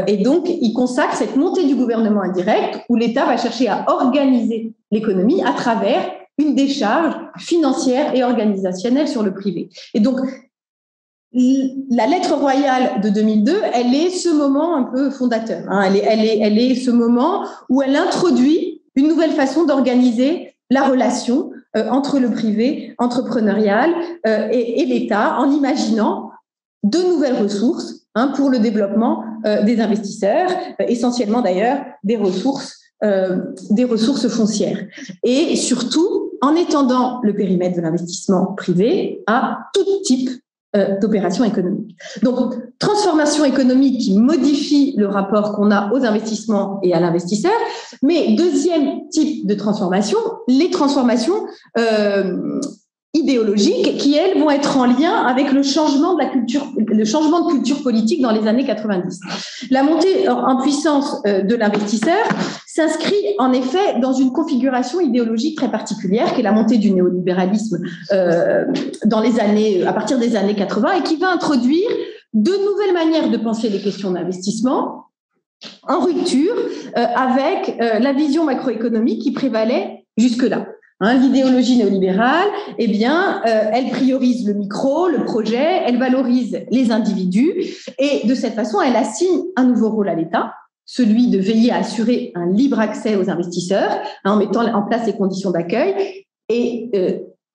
Et donc, il consacre cette montée du gouvernement indirect où l'État va chercher à organiser l'économie à travers une décharge financière et organisationnelle sur le privé. Et donc, la lettre royale de 2002, elle est ce moment un peu fondateur. Elle est ce moment où elle introduit une nouvelle façon d'organiser la relation entre le privé entrepreneurial et l'État, en imaginant de nouvelles ressources pour le développement des investisseurs, essentiellement d'ailleurs des ressources foncières. Et surtout, en étendant le périmètre de l'investissement privé à tout type d'opérations économiques. Donc, transformation économique qui modifie le rapport qu'on a aux investissements et à l'investisseur. Mais deuxième type de transformation, les transformations idéologiques qui, elles, vont être en lien avec le changement de culture politique dans les années 90. La montée en puissance de l'investisseur s'inscrit en effet dans une configuration idéologique très particulière qui est la montée du néolibéralisme à partir des années 80 et qui va introduire de nouvelles manières de penser les questions d'investissement en rupture avec la vision macroéconomique qui prévalait jusque-là. L'idéologie néolibérale, elle priorise le micro, le projet, elle valorise les individus et de cette façon, elle assigne un nouveau rôle à l'État, celui de veiller à assurer un libre accès aux investisseurs en mettant en place les conditions d'accueil et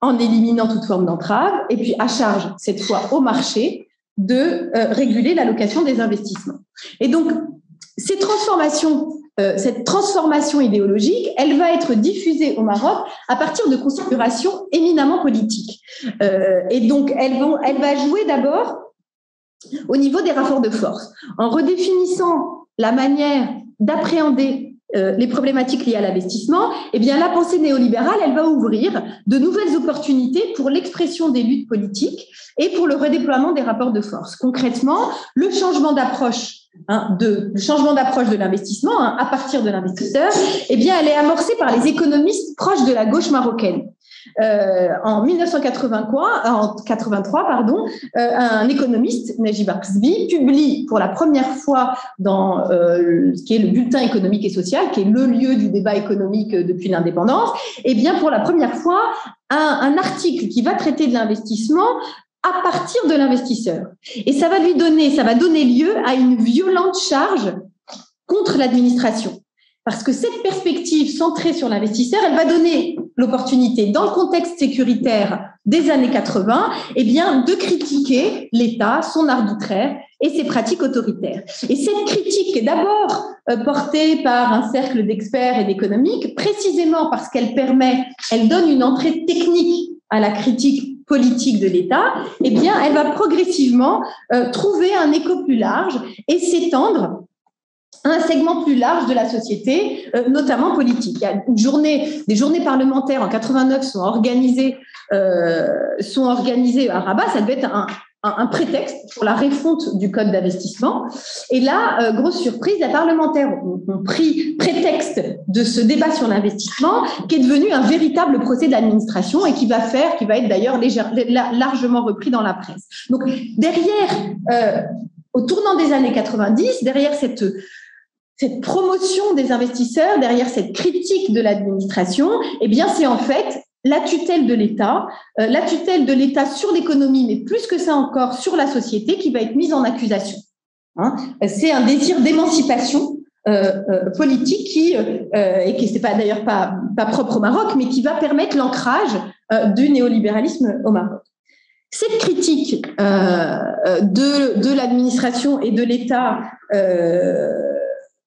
en éliminant toute forme d'entrave et puis à charge, cette fois au marché, de réguler l'allocation des investissements. Et donc, cette transformation idéologique, elle va être diffusée au Maroc à partir de configurations éminemment politiques. Et donc, elle va jouer d'abord au niveau des rapports de force, en redéfinissant la manière d'appréhender les problématiques liées à l'investissement. La pensée néolibérale, elle va ouvrir de nouvelles opportunités pour l'expression des luttes politiques et pour le redéploiement des rapports de force. Concrètement, le changement d'approche de l'investissement à partir de l'investisseur, elle est amorcée par les économistes proches de la gauche marocaine. En 1983, un économiste, Najib Arzbi, publie pour la première fois dans ce qui est le bulletin économique et social, qui est le lieu du débat économique depuis l'indépendance, pour la première fois, un article qui va traiter de l'investissement à partir de l'investisseur. Et ça va donner lieu à une violente charge contre l'administration. Parce que cette perspective centrée sur l'investisseur, elle va donner l'opportunité, dans le contexte sécuritaire des années 80, de critiquer l'État, son arbitraire et ses pratiques autoritaires. Et cette critique est d'abord portée par un cercle d'experts et d'économiques, précisément parce elle donne une entrée technique à la critique politique de l'État, elle va progressivement trouver un écho plus large et s'étendre à un segment plus large de la société, notamment politique. Il y a des journées parlementaires en 89 sont organisées à Rabat. Ça devait être un prétexte pour la refonte du code d'investissement. Et là, grosse surprise, les parlementaires ont pris prétexte de ce débat sur l'investissement qui est devenu un véritable procès d'administration et qui va être d'ailleurs largement repris dans la presse. Donc, au tournant des années 90, derrière cette promotion des investisseurs, derrière cette critique de l'administration, c'est en fait la tutelle de l'État sur l'économie, mais plus que ça encore sur la société qui va être mise en accusation. C'est un désir d'émancipation politique qui n'est d'ailleurs pas propre au Maroc, mais qui va permettre l'ancrage du néolibéralisme au Maroc. Cette critique de l'administration et de l'État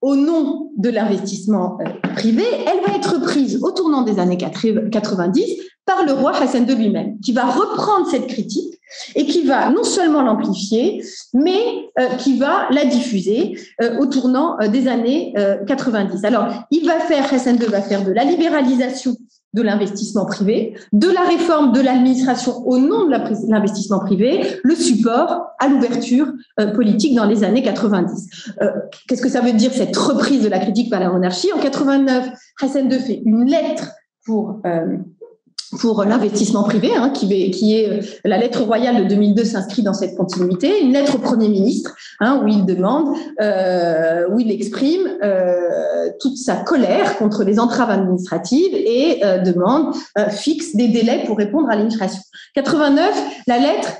au nom de l'investissement privé, elle va être prise au tournant des années 90 par le roi Hassan II lui-même, qui va reprendre cette critique et qui va non seulement l'amplifier, mais qui va la diffuser au tournant des années 90. Alors, Hassan II va faire de la libéralisation de l'investissement privé, de la réforme de l'administration au nom de l'investissement privé, le support à l'ouverture politique dans les années 90. Qu'est-ce que ça veut dire, cette reprise de la critique par la monarchie ? En 89, Hassan II fait une lettre pour l'investissement privé, qui est la lettre royale de 2002 s'inscrit dans cette continuité, une lettre au Premier ministre, où il exprime toute sa colère contre les entraves administratives et fixe des délais pour répondre à l'inflation. 89, la lettre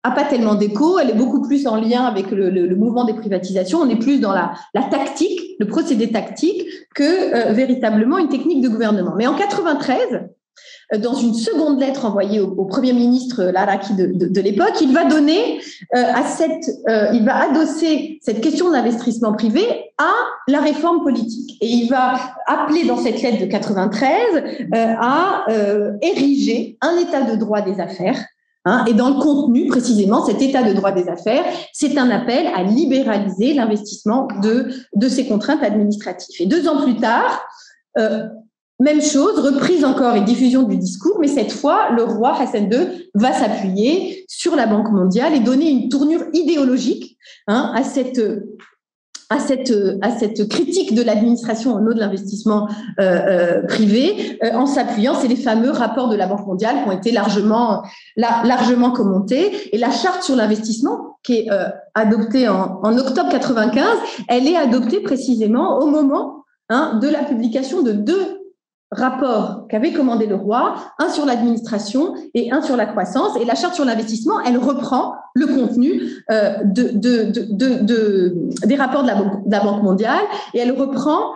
n'a pas tellement d'écho, elle est beaucoup plus en lien avec le mouvement des privatisations, on est plus dans la tactique, le procédé tactique, que véritablement une technique de gouvernement. Mais en 93, dans une seconde lettre envoyée au Premier ministre Laraki de l'époque, il va donner il va adosser cette question de l'investissement privé à la réforme politique. Et il va appeler dans cette lettre de 93 à ériger un état de droit des affaires. Et dans le contenu, précisément, cet état de droit des affaires, c'est un appel à libéraliser l'investissement de ces contraintes administratives. Et 2 ans plus tard, même chose, reprise encore et diffusion du discours, mais cette fois, le roi Hassan II va s'appuyer sur la Banque mondiale et donner une tournure idéologique à cette critique de l'administration au nom de l'investissement privé, en s'appuyant, c'est les fameux rapports de la Banque mondiale qui ont été largement commentés. Et la charte sur l'investissement, qui est adoptée en octobre 95, elle est adoptée précisément au moment de la publication de 2 rapports qu'avait commandé le roi, un sur l'administration et un sur la croissance. Et la charte sur l'investissement, elle reprend le contenu des rapports de la Banque mondiale et elle reprend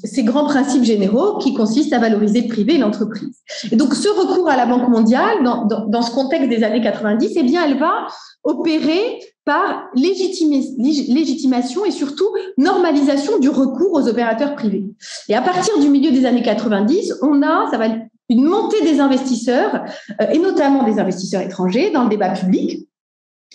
ces grands principes généraux qui consistent à valoriser le privé et l'entreprise. Et donc, ce recours à la Banque mondiale, dans ce contexte des années 90, eh bien, elle va opérer par légitimation et surtout normalisation du recours aux opérateurs privés. Et à partir du milieu des années 90, ça va être une montée des investisseurs, et notamment des investisseurs étrangers, dans le débat public.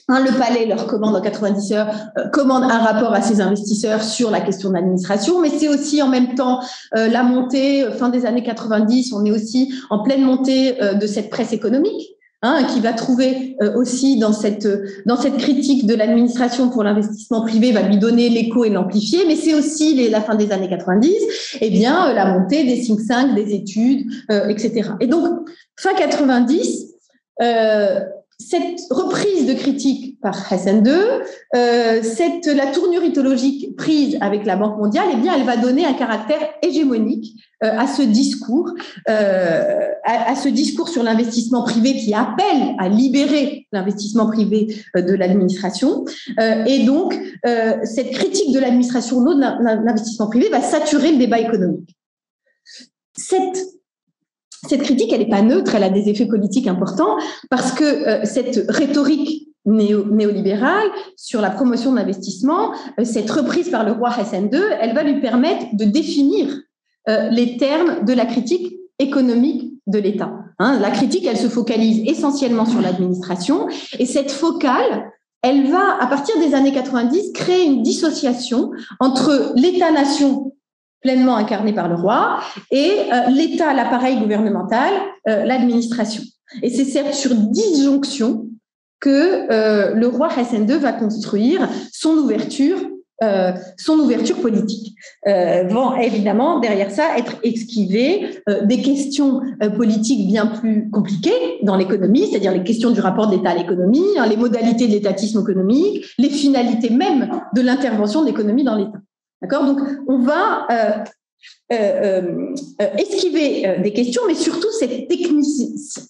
Le Palais leur commande en 90 heures, commande un rapport à ces investisseurs sur la question de l'administration, mais c'est aussi en même temps la montée, fin des années 90, on est aussi en pleine montée de cette presse économique, qui va trouver aussi dans cette critique de l'administration pour l'investissement privé, va lui donner l'écho et l'amplifier, mais c'est aussi la fin des années 90, la montée des think tanks, des études, etc. Et donc, fin 90, cette reprise de critique par Hassan II, la tournure idéologique prise avec la Banque mondiale, elle va donner un caractère hégémonique à ce discours sur l'investissement privé qui appelle à libérer l'investissement privé de l'administration. Et donc, cette critique de l'administration au nom de l'investissement privé va saturer le débat économique. Cette critique, elle n'est pas neutre, elle a des effets politiques importants parce que cette rhétorique néolibérale sur la promotion de l'investissement, cette reprise par le roi Hassan II, elle va lui permettre de définir les termes de la critique économique de l'État. La critique, elle se focalise essentiellement sur l'administration et cette focale, elle va, à partir des années 90, créer une dissociation entre l'État-nation pleinement incarné par le roi, et l'État, l'appareil gouvernemental, l'administration. Et c'est cette sur disjonction que le roi Hassan II va construire son ouverture politique. Vont évidemment, derrière ça, être esquivées des questions politiques bien plus compliquées dans l'économie, c'est-à-dire les questions du rapport d'État à l'économie, les modalités de l'étatisme économique, les finalités même de l'intervention de l'économie dans l'État. D'accord ? Donc, on va esquiver des questions, mais surtout cette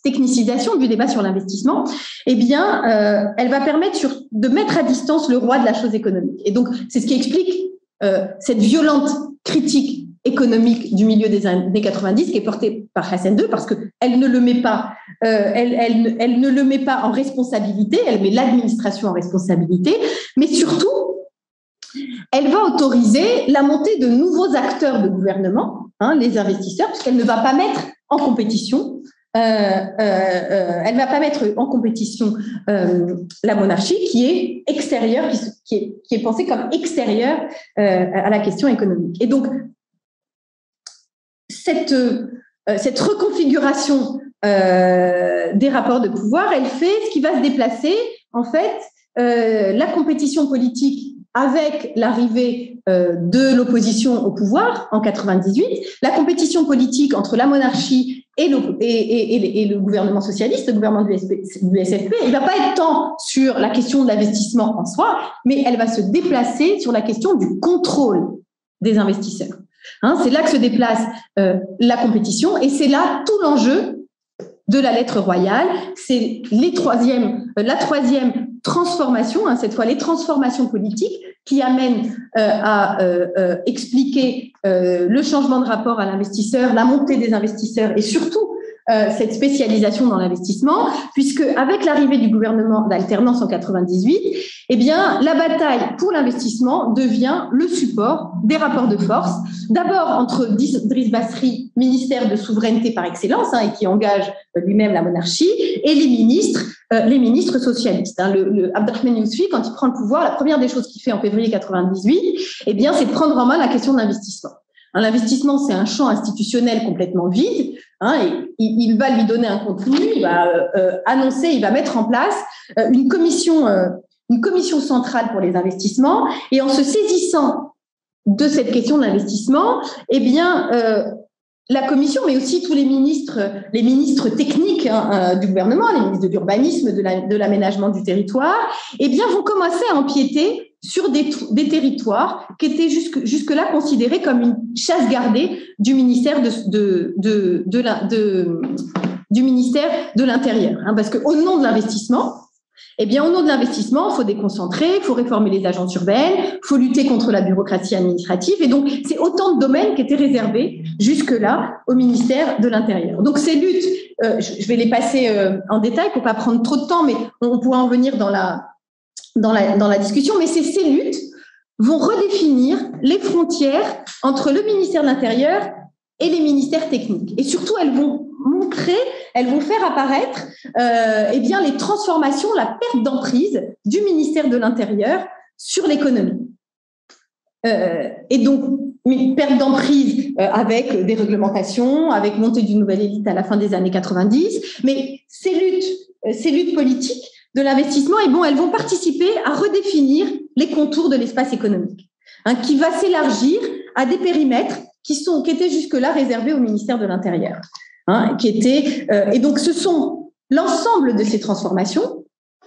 technicisation du débat sur l'investissement, elle va permettre de mettre à distance le roi de la chose économique. Et donc, c'est ce qui explique cette violente critique économique du milieu des années 90 qui est portée par Hassan II, parce qu'elle ne le met pas, elle ne le met pas en responsabilité, elle met l'administration en responsabilité, mais surtout, elle va autoriser la montée de nouveaux acteurs de gouvernement, les investisseurs, puisqu'elle ne va pas mettre en compétition, la monarchie qui est extérieure, qui est pensée comme extérieure à la question économique. Et donc, cette reconfiguration des rapports de pouvoir, elle fait ce qui va se déplacer, en fait, la compétition politique avec l'arrivée de l'opposition au pouvoir en 98, la compétition politique entre la monarchie et le gouvernement socialiste, le gouvernement du SFP, elle ne va pas être tant sur la question de l'investissement en soi, mais elle va se déplacer sur la question du contrôle des investisseurs. C'est là que se déplace la compétition et c'est là tout l'enjeu de la lettre royale. C'est la troisième transformation, cette fois les transformations politiques qui amènent à expliquer le changement de rapport à l'investisseur, la montée des investisseurs et surtout cette spécialisation dans l'investissement, puisque avec l'arrivée du gouvernement d'alternance en 98, eh bien, la bataille pour l'investissement devient le support des rapports de force, d'abord entre Driss Basri, ministère de souveraineté par excellence, et qui engage lui-même la monarchie, et les ministres socialistes. Le Abderrahmane Yousfi, quand il prend le pouvoir, la première des choses qu'il fait en février 98, eh bien, c'est de prendre en main la question de l'investissement. L'investissement, c'est un champ institutionnel complètement vide, et il va lui donner un contenu, il va annoncer, il va mettre en place une commission centrale pour les investissements, et en se saisissant de cette question de l'investissement, eh bien, la commission, mais aussi tous les ministres techniques du gouvernement, les ministres de l'urbanisme, de l'aménagement du territoire, eh bien, vont commencer à empiéter sur des territoires qui étaient jusque-là considérés comme une chasse gardée du ministère du ministère de l'Intérieur. Parce qu'au nom de l'investissement, il faut déconcentrer, il faut réformer les agences urbaines, il faut lutter contre la bureaucratie administrative. Et donc, c'est autant de domaines qui étaient réservés jusque-là au ministère de l'Intérieur. Donc, ces luttes, je vais les passer en détail pour ne pas prendre trop de temps, mais on pourra en venir dans la discussion. Mais ces luttes vont redéfinir les frontières entre le ministère de l'Intérieur et les ministères techniques. Et surtout, elles vont faire apparaître les transformations, la perte d'emprise du ministère de l'Intérieur sur l'économie. Et donc, une perte d'emprise avec des réglementations, avec montée d'une nouvelle élite à la fin des années 90. Mais ces luttes politiques de l'investissement, elles vont participer à redéfinir les contours de l'espace économique, qui va s'élargir à des périmètres qui étaient jusque-là réservés au ministère de l'Intérieur. Et donc, ce sont l'ensemble de ces transformations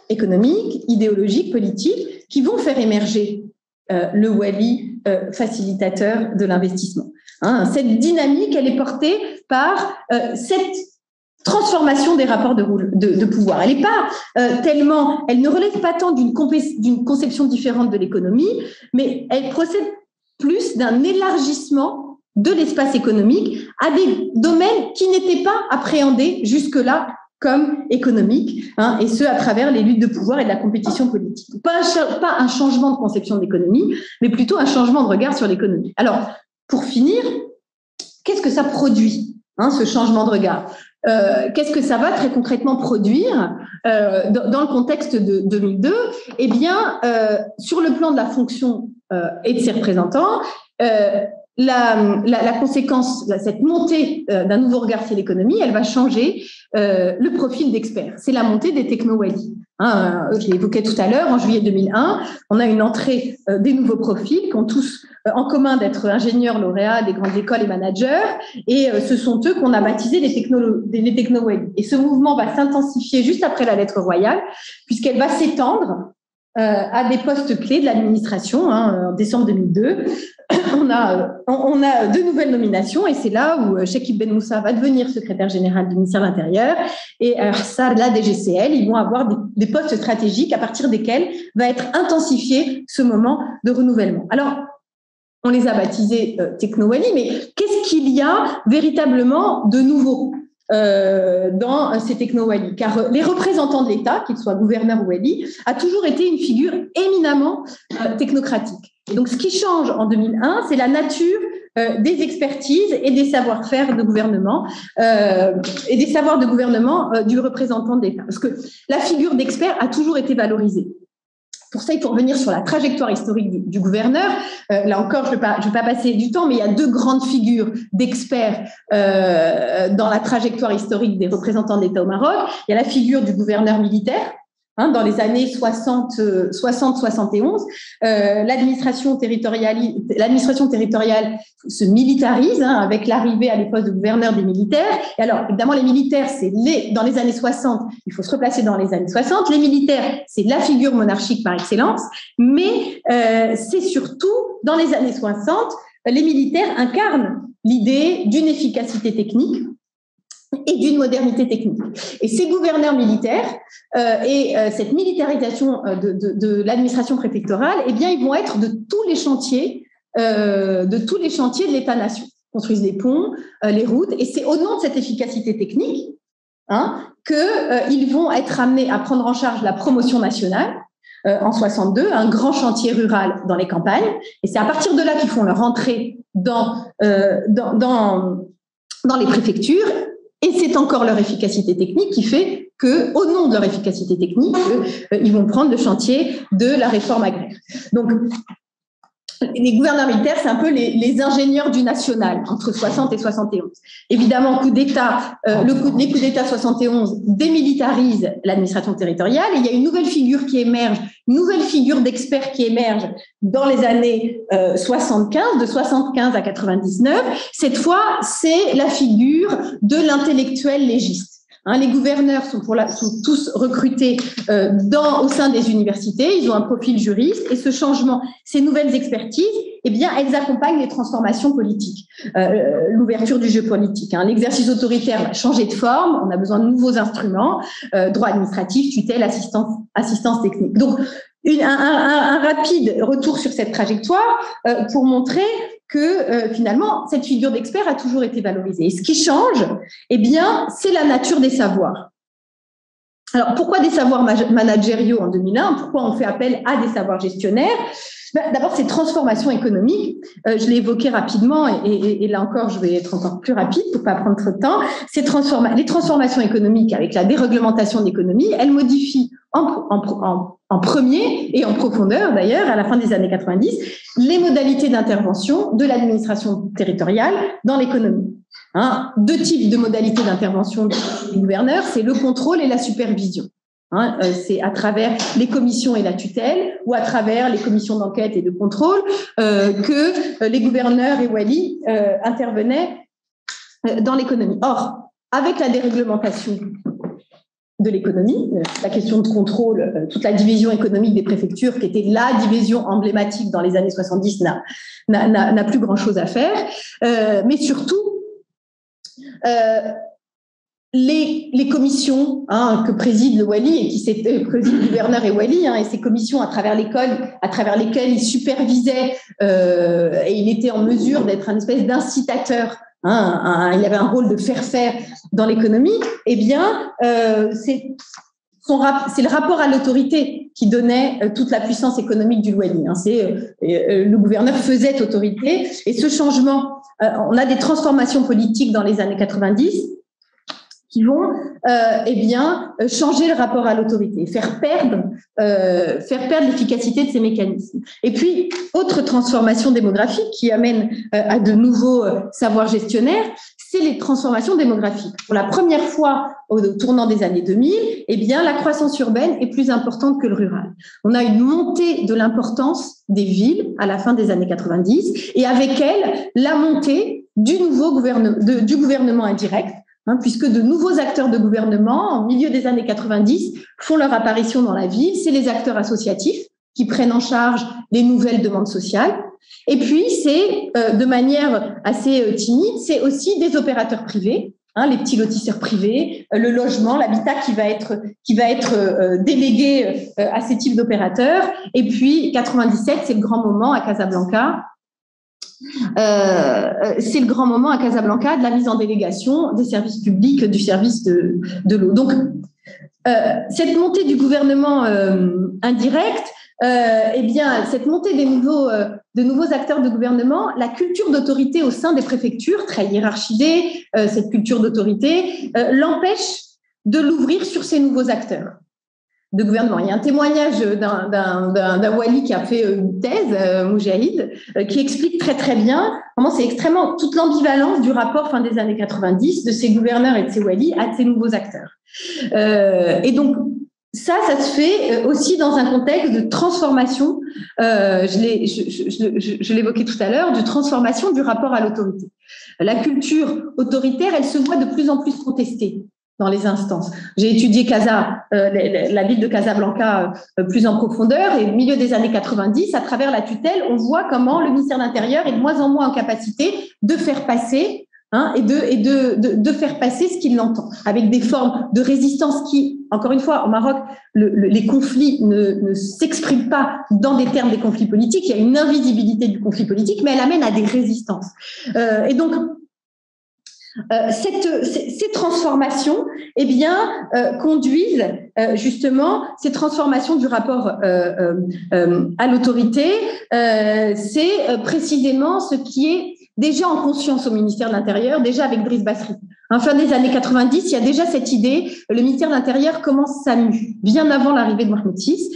économiques, idéologiques, politiques, qui vont faire émerger le Wali facilitateur de l'investissement. Cette dynamique, elle est portée par cette transformation des rapports de pouvoir. Elle ne relève pas tant d'une conception différente de l'économie, mais elle procède plus d'un élargissement de l'espace économique à des domaines qui n'étaient pas appréhendés jusque-là comme économiques, et ce, à travers les luttes de pouvoir et de la compétition politique. Pas un changement de conception de l'économie, mais plutôt un changement de regard sur l'économie. Alors, pour finir, qu'est-ce que ça produit, ce changement de regard ? Qu'est-ce que ça va très concrètement produire dans le contexte de 2002 ? Eh bien, sur le plan de la fonction et de ses représentants, la conséquence, cette montée d'un nouveau regard sur l'économie, elle va changer le profil d'experts. C'est la montée des techno-Wali. Je l'ai évoqué tout à l'heure, en juillet 2001, on a une entrée des nouveaux profils qui ont tous en commun d'être ingénieurs lauréats des grandes écoles et managers, et ce sont eux qu'on a baptisés les techno-Wali. Et ce mouvement va s'intensifier juste après la lettre royale, puisqu'elle va s'étendre à des postes clés de l'administration. En décembre 2002, on a deux nouvelles nominations, et c'est là où Chekib Ben Moussa va devenir secrétaire général du ministère de l'Intérieur, et ça, la DGCL, ils vont avoir des postes stratégiques à partir desquels va être intensifié ce moment de renouvellement. Alors, on les a baptisés Techno-Wali, mais qu'est-ce qu'il y a véritablement de nouveau dans ces techno-Wali? Car les représentants de l'État, qu'ils soient gouverneurs ou Wali, a toujours été une figure éminemment technocratique. Et donc, ce qui change en 2001, c'est la nature des expertises et des savoir-faire de gouvernement et des savoirs de gouvernement du représentant de l'État. Parce que la figure d'expert a toujours été valorisée. Pour ça, il faut revenir sur la trajectoire historique du gouverneur. Là encore, je vais pas passer du temps, mais il y a deux grandes figures d'experts dans la trajectoire historique des représentants de l'État au Maroc. Il y a la figure du gouverneur militaire, dans les années 60-71, l'administration territoriale se militarise avec l'arrivée à l'époque de gouverneur des militaires. Et alors, évidemment, les militaires, dans les années 60, il faut se replacer dans les années 60. Les militaires, c'est la figure monarchique par excellence, mais c'est surtout dans les années 60, les militaires incarnent l'idée d'une efficacité technique et d'une modernité technique. Et ces gouverneurs militaires et cette militarisation de l'administration préfectorale, eh bien, ils vont être de tous les chantiers de l'État-nation. Ils construisent les ponts, les routes, et c'est au nom de cette efficacité technique qu'ils vont être amenés à prendre en charge la promotion nationale en 62, un grand chantier rural dans les campagnes, et c'est à partir de là qu'ils font leur entrée dans les préfectures. Et c'est encore leur efficacité technique qui fait que, au nom de leur efficacité technique, ils vont prendre le chantier de la réforme agraire. Donc, les gouverneurs militaires, c'est un peu les ingénieurs du national entre 60 et 71. Évidemment, les coups d'État 71 démilitarisent l'administration territoriale et il y a une nouvelle figure qui émerge, une nouvelle figure d'experts qui émerge dans les années 75, de 75 à 99. Cette fois, c'est la figure de l'intellectuel légiste. Les gouverneurs sont tous recrutés au sein des universités, ils ont un profil juriste et ce changement, ces nouvelles expertises, eh bien, elles accompagnent les transformations politiques, l'ouverture du jeu politique. L'exercice autoritaire va changer de forme, on a besoin de nouveaux instruments, droit administratif, tutelle, assistance technique. Donc, un rapide retour sur cette trajectoire pour montrer que finalement, cette figure d'expert a toujours été valorisée. Et ce qui change, eh bien, c'est la nature des savoirs. Alors, pourquoi des savoirs managériaux en 2001 ? Pourquoi on fait appel à des savoirs gestionnaires ? D'abord, ces transformations économiques, je l'ai évoqué rapidement et là encore, je vais être encore plus rapide pour pas prendre trop de temps. Les transformations économiques avec la déréglementation de l'économie, elles modifient en premier et en profondeur d'ailleurs à la fin des années 90 les modalités d'intervention de l'administration territoriale dans l'économie. Deux types de modalités d'intervention des gouverneurs, c'est le contrôle et la supervision. C'est à travers les commissions et la tutelle ou à travers les commissions d'enquête et de contrôle que les gouverneurs et walis intervenaient dans l'économie. Or, avec la déréglementation de l'économie, la question de contrôle, toute la division économique des préfectures, qui était la division emblématique dans les années 70, n'a plus grand-chose à faire. Mais surtout, les commissions que préside le wali et qui préside le gouverneur et wali, et ces commissions à travers l'école, à travers lesquelles il supervisait et il était en mesure d'être une espèce d'incitateur. Il avait un rôle de faire dans l'économie. Eh bien, c'est le rapport à l'autorité qui donnait toute la puissance économique du wali. Le gouverneur faisait autorité et ce changement, on a des transformations politiques dans les années 90 qui vont changer le rapport à l'autorité, faire perdre l'efficacité de ces mécanismes. Et puis, autre transformation démographique qui amène à de nouveaux savoirs gestionnaires, c'est les transformations démographiques. Pour la première fois au tournant des années 2000, eh bien, la croissance urbaine est plus importante que le rural. On a une montée de l'importance des villes à la fin des années 90 et avec elle, la montée du gouvernement indirect, puisque de nouveaux acteurs de gouvernement, en milieu des années 90, font leur apparition dans la ville. C'est les acteurs associatifs qui prennent en charge les nouvelles demandes sociales. Et puis, c'est, de manière assez timide, c'est aussi des opérateurs privés, les petits lotisseurs privés, le logement, l'habitat qui va être délégué à ces types d'opérateurs. Et puis, 97, c'est le grand moment à Casablanca. C'est le grand moment à Casablanca de la mise en délégation des services publics, du service de l'eau. Donc, cette montée du gouvernement indirect, cette montée de nouveaux acteurs de gouvernement, la culture d'autorité au sein des préfectures, très hiérarchisée, cette culture d'autorité, l'empêche de l'ouvrir sur ces nouveaux acteurs de gouvernement. Il y a un témoignage d'un wali qui a fait une thèse, Moujahid, qui explique très très bien comment c'est extrêmement toute l'ambivalence du rapport fin des années 90 de ces gouverneurs et de ces walis à ces nouveaux acteurs. Et donc, ça se fait aussi dans un contexte de transformation, je l'évoquais tout à l'heure, de transformation du rapport à l'autorité. La culture autoritaire, elle se voit de plus en plus contestée dans les instances. J'ai étudié la ville de Casablanca plus en profondeur et au milieu des années 90, à travers la tutelle, on voit comment le ministère de l'Intérieur est de moins en moins en capacité de faire passer hein, et de faire passer ce qu'il entend, avec des formes de résistance qui, encore une fois, au Maroc, les conflits ne s'expriment pas dans des termes des conflits politiques. Il y a une invisibilité du conflit politique, mais elle amène à des résistances. Et donc, ces transformations, eh bien, conduisent justement ces transformations du rapport à l'autorité. C'est précisément ce qui est déjà en conscience au ministère de l'Intérieur, déjà avec Driss Basri. En fin des années 90, il y a déjà cette idée, le ministère de l'Intérieur commence sa mue, bien avant l'arrivée de Mohamed VI,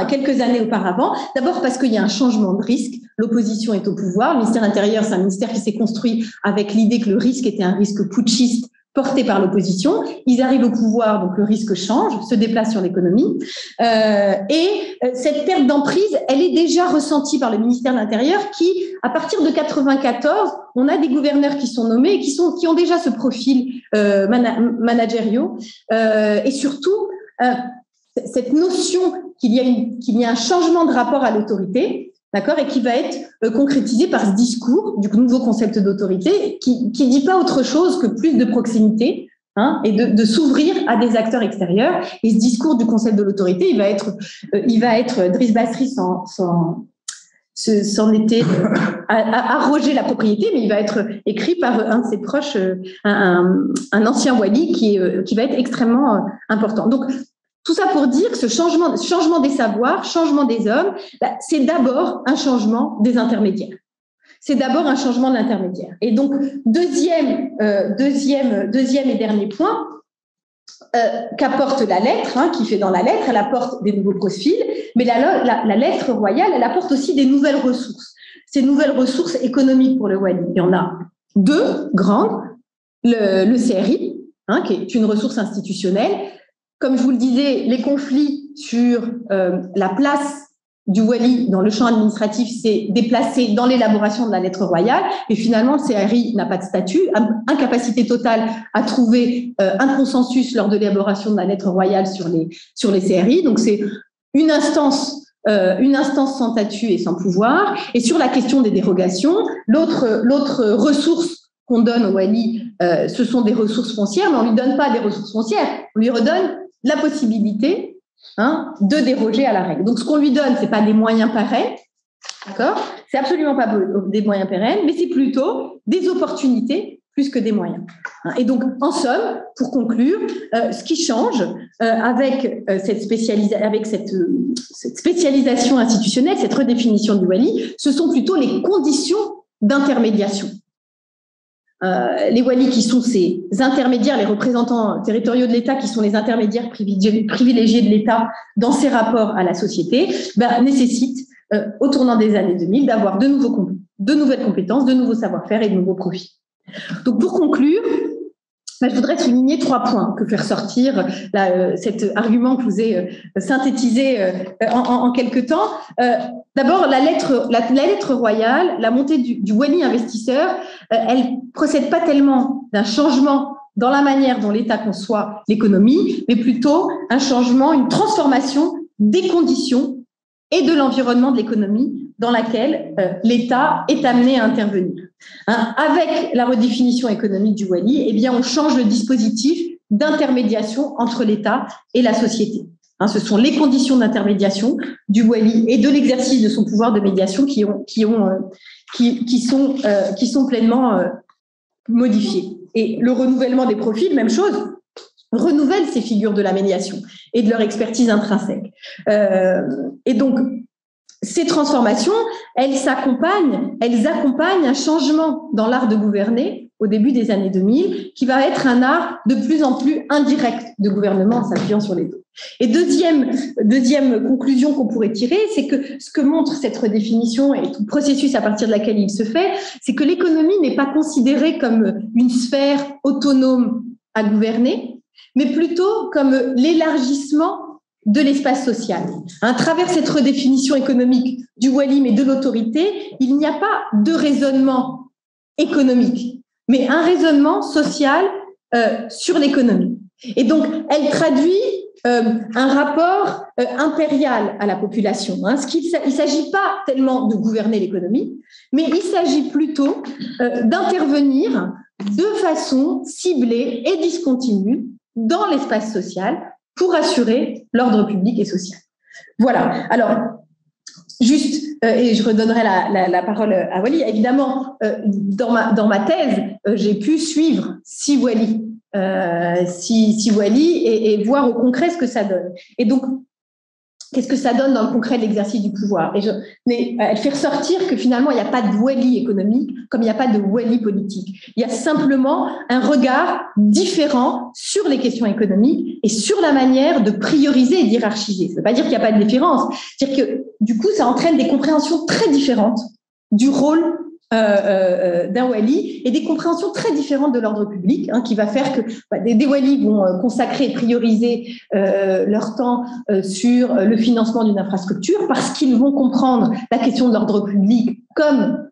quelques années auparavant. D'abord parce qu'il y a un changement de risque, l'opposition est au pouvoir, le ministère de l'Intérieur, c'est un ministère qui s'est construit avec l'idée que le risque était un risque putschiste porté par l'opposition. Ils arrivent au pouvoir, donc le risque change, se déplace sur l'économie. Cette perte d'emprise, elle est déjà ressentie par le ministère de l'Intérieur qui, à partir de 94, on a des gouverneurs qui sont nommés et qui ont déjà ce profil managériaux. Et surtout, cette notion qu'il y a un changement de rapport à l'autorité, d'accord, et qui va être concrétisé par ce discours du nouveau concept d'autorité qui dit pas autre chose que plus de proximité, hein, et de s'ouvrir à des acteurs extérieurs. Et ce discours du concept de l'autorité, il va être Driss Basri s'en était arrogé la propriété, mais il va être écrit par un de ses proches, un ancien wali qui va être extrêmement important. Donc, tout ça pour dire que ce changement des savoirs, changement des hommes, c'est d'abord un changement des intermédiaires. C'est d'abord un changement de l'intermédiaire. Et donc, deuxième et dernier point qu'apporte la lettre, hein, qui fait dans la lettre, elle apporte des nouveaux profils, mais la lettre royale, elle apporte aussi des nouvelles ressources. Ces nouvelles ressources économiques pour le wali, il y en a deux grandes. Le CRI, hein, qui est une ressource institutionnelle. Comme je vous le disais, les conflits sur la place du wali dans le champ administratif s'est déplacé dans l'élaboration de la lettre royale et finalement le CRI n'a pas de statut, incapacité totale à trouver un consensus lors de l'élaboration de la lettre royale sur les CRI. Donc c'est une instance sans statut et sans pouvoir. Et sur la question des dérogations, l'autre ressource qu'on donne au wali, ce sont des ressources foncières, mais on lui donne pas des ressources foncières, on lui redonne la possibilité, hein, de déroger à la règle. Donc, ce qu'on lui donne, c'est pas des moyens pérennes, d'accord ? C'est absolument pas des moyens pérennes, mais c'est plutôt des opportunités plus que des moyens. Et donc, en somme, pour conclure, ce qui change avec cette spécialisation institutionnelle, cette redéfinition du wali, ce sont plutôt les conditions d'intermédiation. Les walis qui sont ces intermédiaires, les représentants territoriaux de l'État qui sont les intermédiaires privilégiés de l'État dans ses rapports à la société, nécessitent, au tournant des années 2000, d'avoir de nouvelles compétences, de nouveaux savoir-faire et de nouveaux profils. Donc pour conclure, je voudrais souligner 3 points que fait ressortir cet argument que je vous ai synthétisé en quelques temps. D'abord, la lettre royale, la montée du wali investisseur, elle procède pas tellement d'un changement dans la manière dont l'État conçoit l'économie, mais plutôt un changement, une transformation des conditions et de l'environnement de l'économie dans laquelle l'État est amené à intervenir. Avec la redéfinition économique du wali, eh bien, on change le dispositif d'intermédiation entre l'État et la société. Ce sont les conditions d'intermédiation du wali et de l'exercice de son pouvoir de médiation qui sont pleinement modifiées. Et le renouvellement des profils, même chose, renouvelle ces figures de la médiation et de leur expertise intrinsèque. Et donc, ces transformations, elles accompagnent un changement dans l'art de gouverner au début des années 2000, qui va être un art de plus en plus indirect de gouvernement en s'appuyant sur les autres. Et deuxième conclusion qu'on pourrait tirer, c'est que ce que montre cette redéfinition et tout le processus à partir de laquelle il se fait, c'est que l'économie n'est pas considérée comme une sphère autonome à gouverner, mais plutôt comme l'élargissement de l'espace social. À travers cette redéfinition économique du wali, mais de l'autorité, il n'y a pas de raisonnement économique, mais un raisonnement social sur l'économie. Et donc, elle traduit un rapport impérial à la population. Il ne s'agit pas tellement de gouverner l'économie, mais il s'agit plutôt d'intervenir de façon ciblée et discontinue dans l'espace social pour assurer l'ordre public et social. Voilà. Alors, juste, et je redonnerai la parole à Wally, évidemment, dans ma thèse, j'ai pu suivre six Wally et voir au concret ce que ça donne. Et donc, qu'est-ce que ça donne dans le concret de l'exercice du pouvoir? Mais elle fait ressortir que finalement, il n'y a pas de Wally économique comme il n'y a pas de Wally politique. Il y a simplement un regard différent sur les questions économiques et sur la manière de prioriser et d'hierarchiser. Ça ne veut pas dire qu'il n'y a pas de différence. C'est-à-dire que, du coup, ça entraîne des compréhensions très différentes du rôle d'un Wally et des compréhensions très différentes de l'ordre public, qui va faire que des Wally vont consacrer et prioriser leur temps sur le financement d'une infrastructure parce qu'ils vont comprendre la question de l'ordre public comme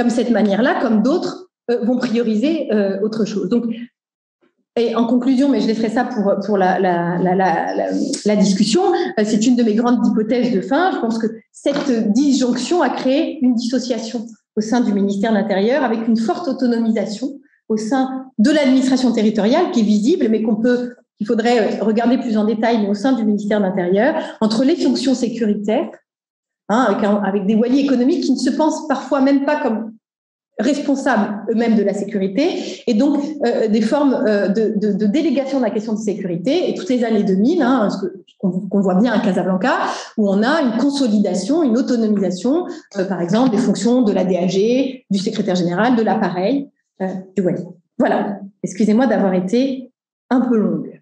cette manière-là, comme d'autres vont prioriser autre chose. Donc, et en conclusion, mais je laisserai ça pour la discussion, c'est une de mes grandes hypothèses de fin. Je pense que cette disjonction a créé une dissociation au sein du ministère de l'Intérieur avec une forte autonomisation au sein de l'administration territoriale qui est visible, mais qu'il faudrait regarder plus en détail, mais au sein du ministère de l'Intérieur, entre les fonctions sécuritaires, avec des Wally économiques qui ne se pensent parfois même pas comme responsables eux-mêmes de la sécurité, et donc des formes de délégation de la question de sécurité. Et toutes les années 2000, qu'on voit bien à Casablanca, où on a une consolidation, une autonomisation, par exemple, des fonctions de la DAG, du secrétaire général, de l'appareil, du Wally. Voilà. Excusez-moi d'avoir été un peu longue.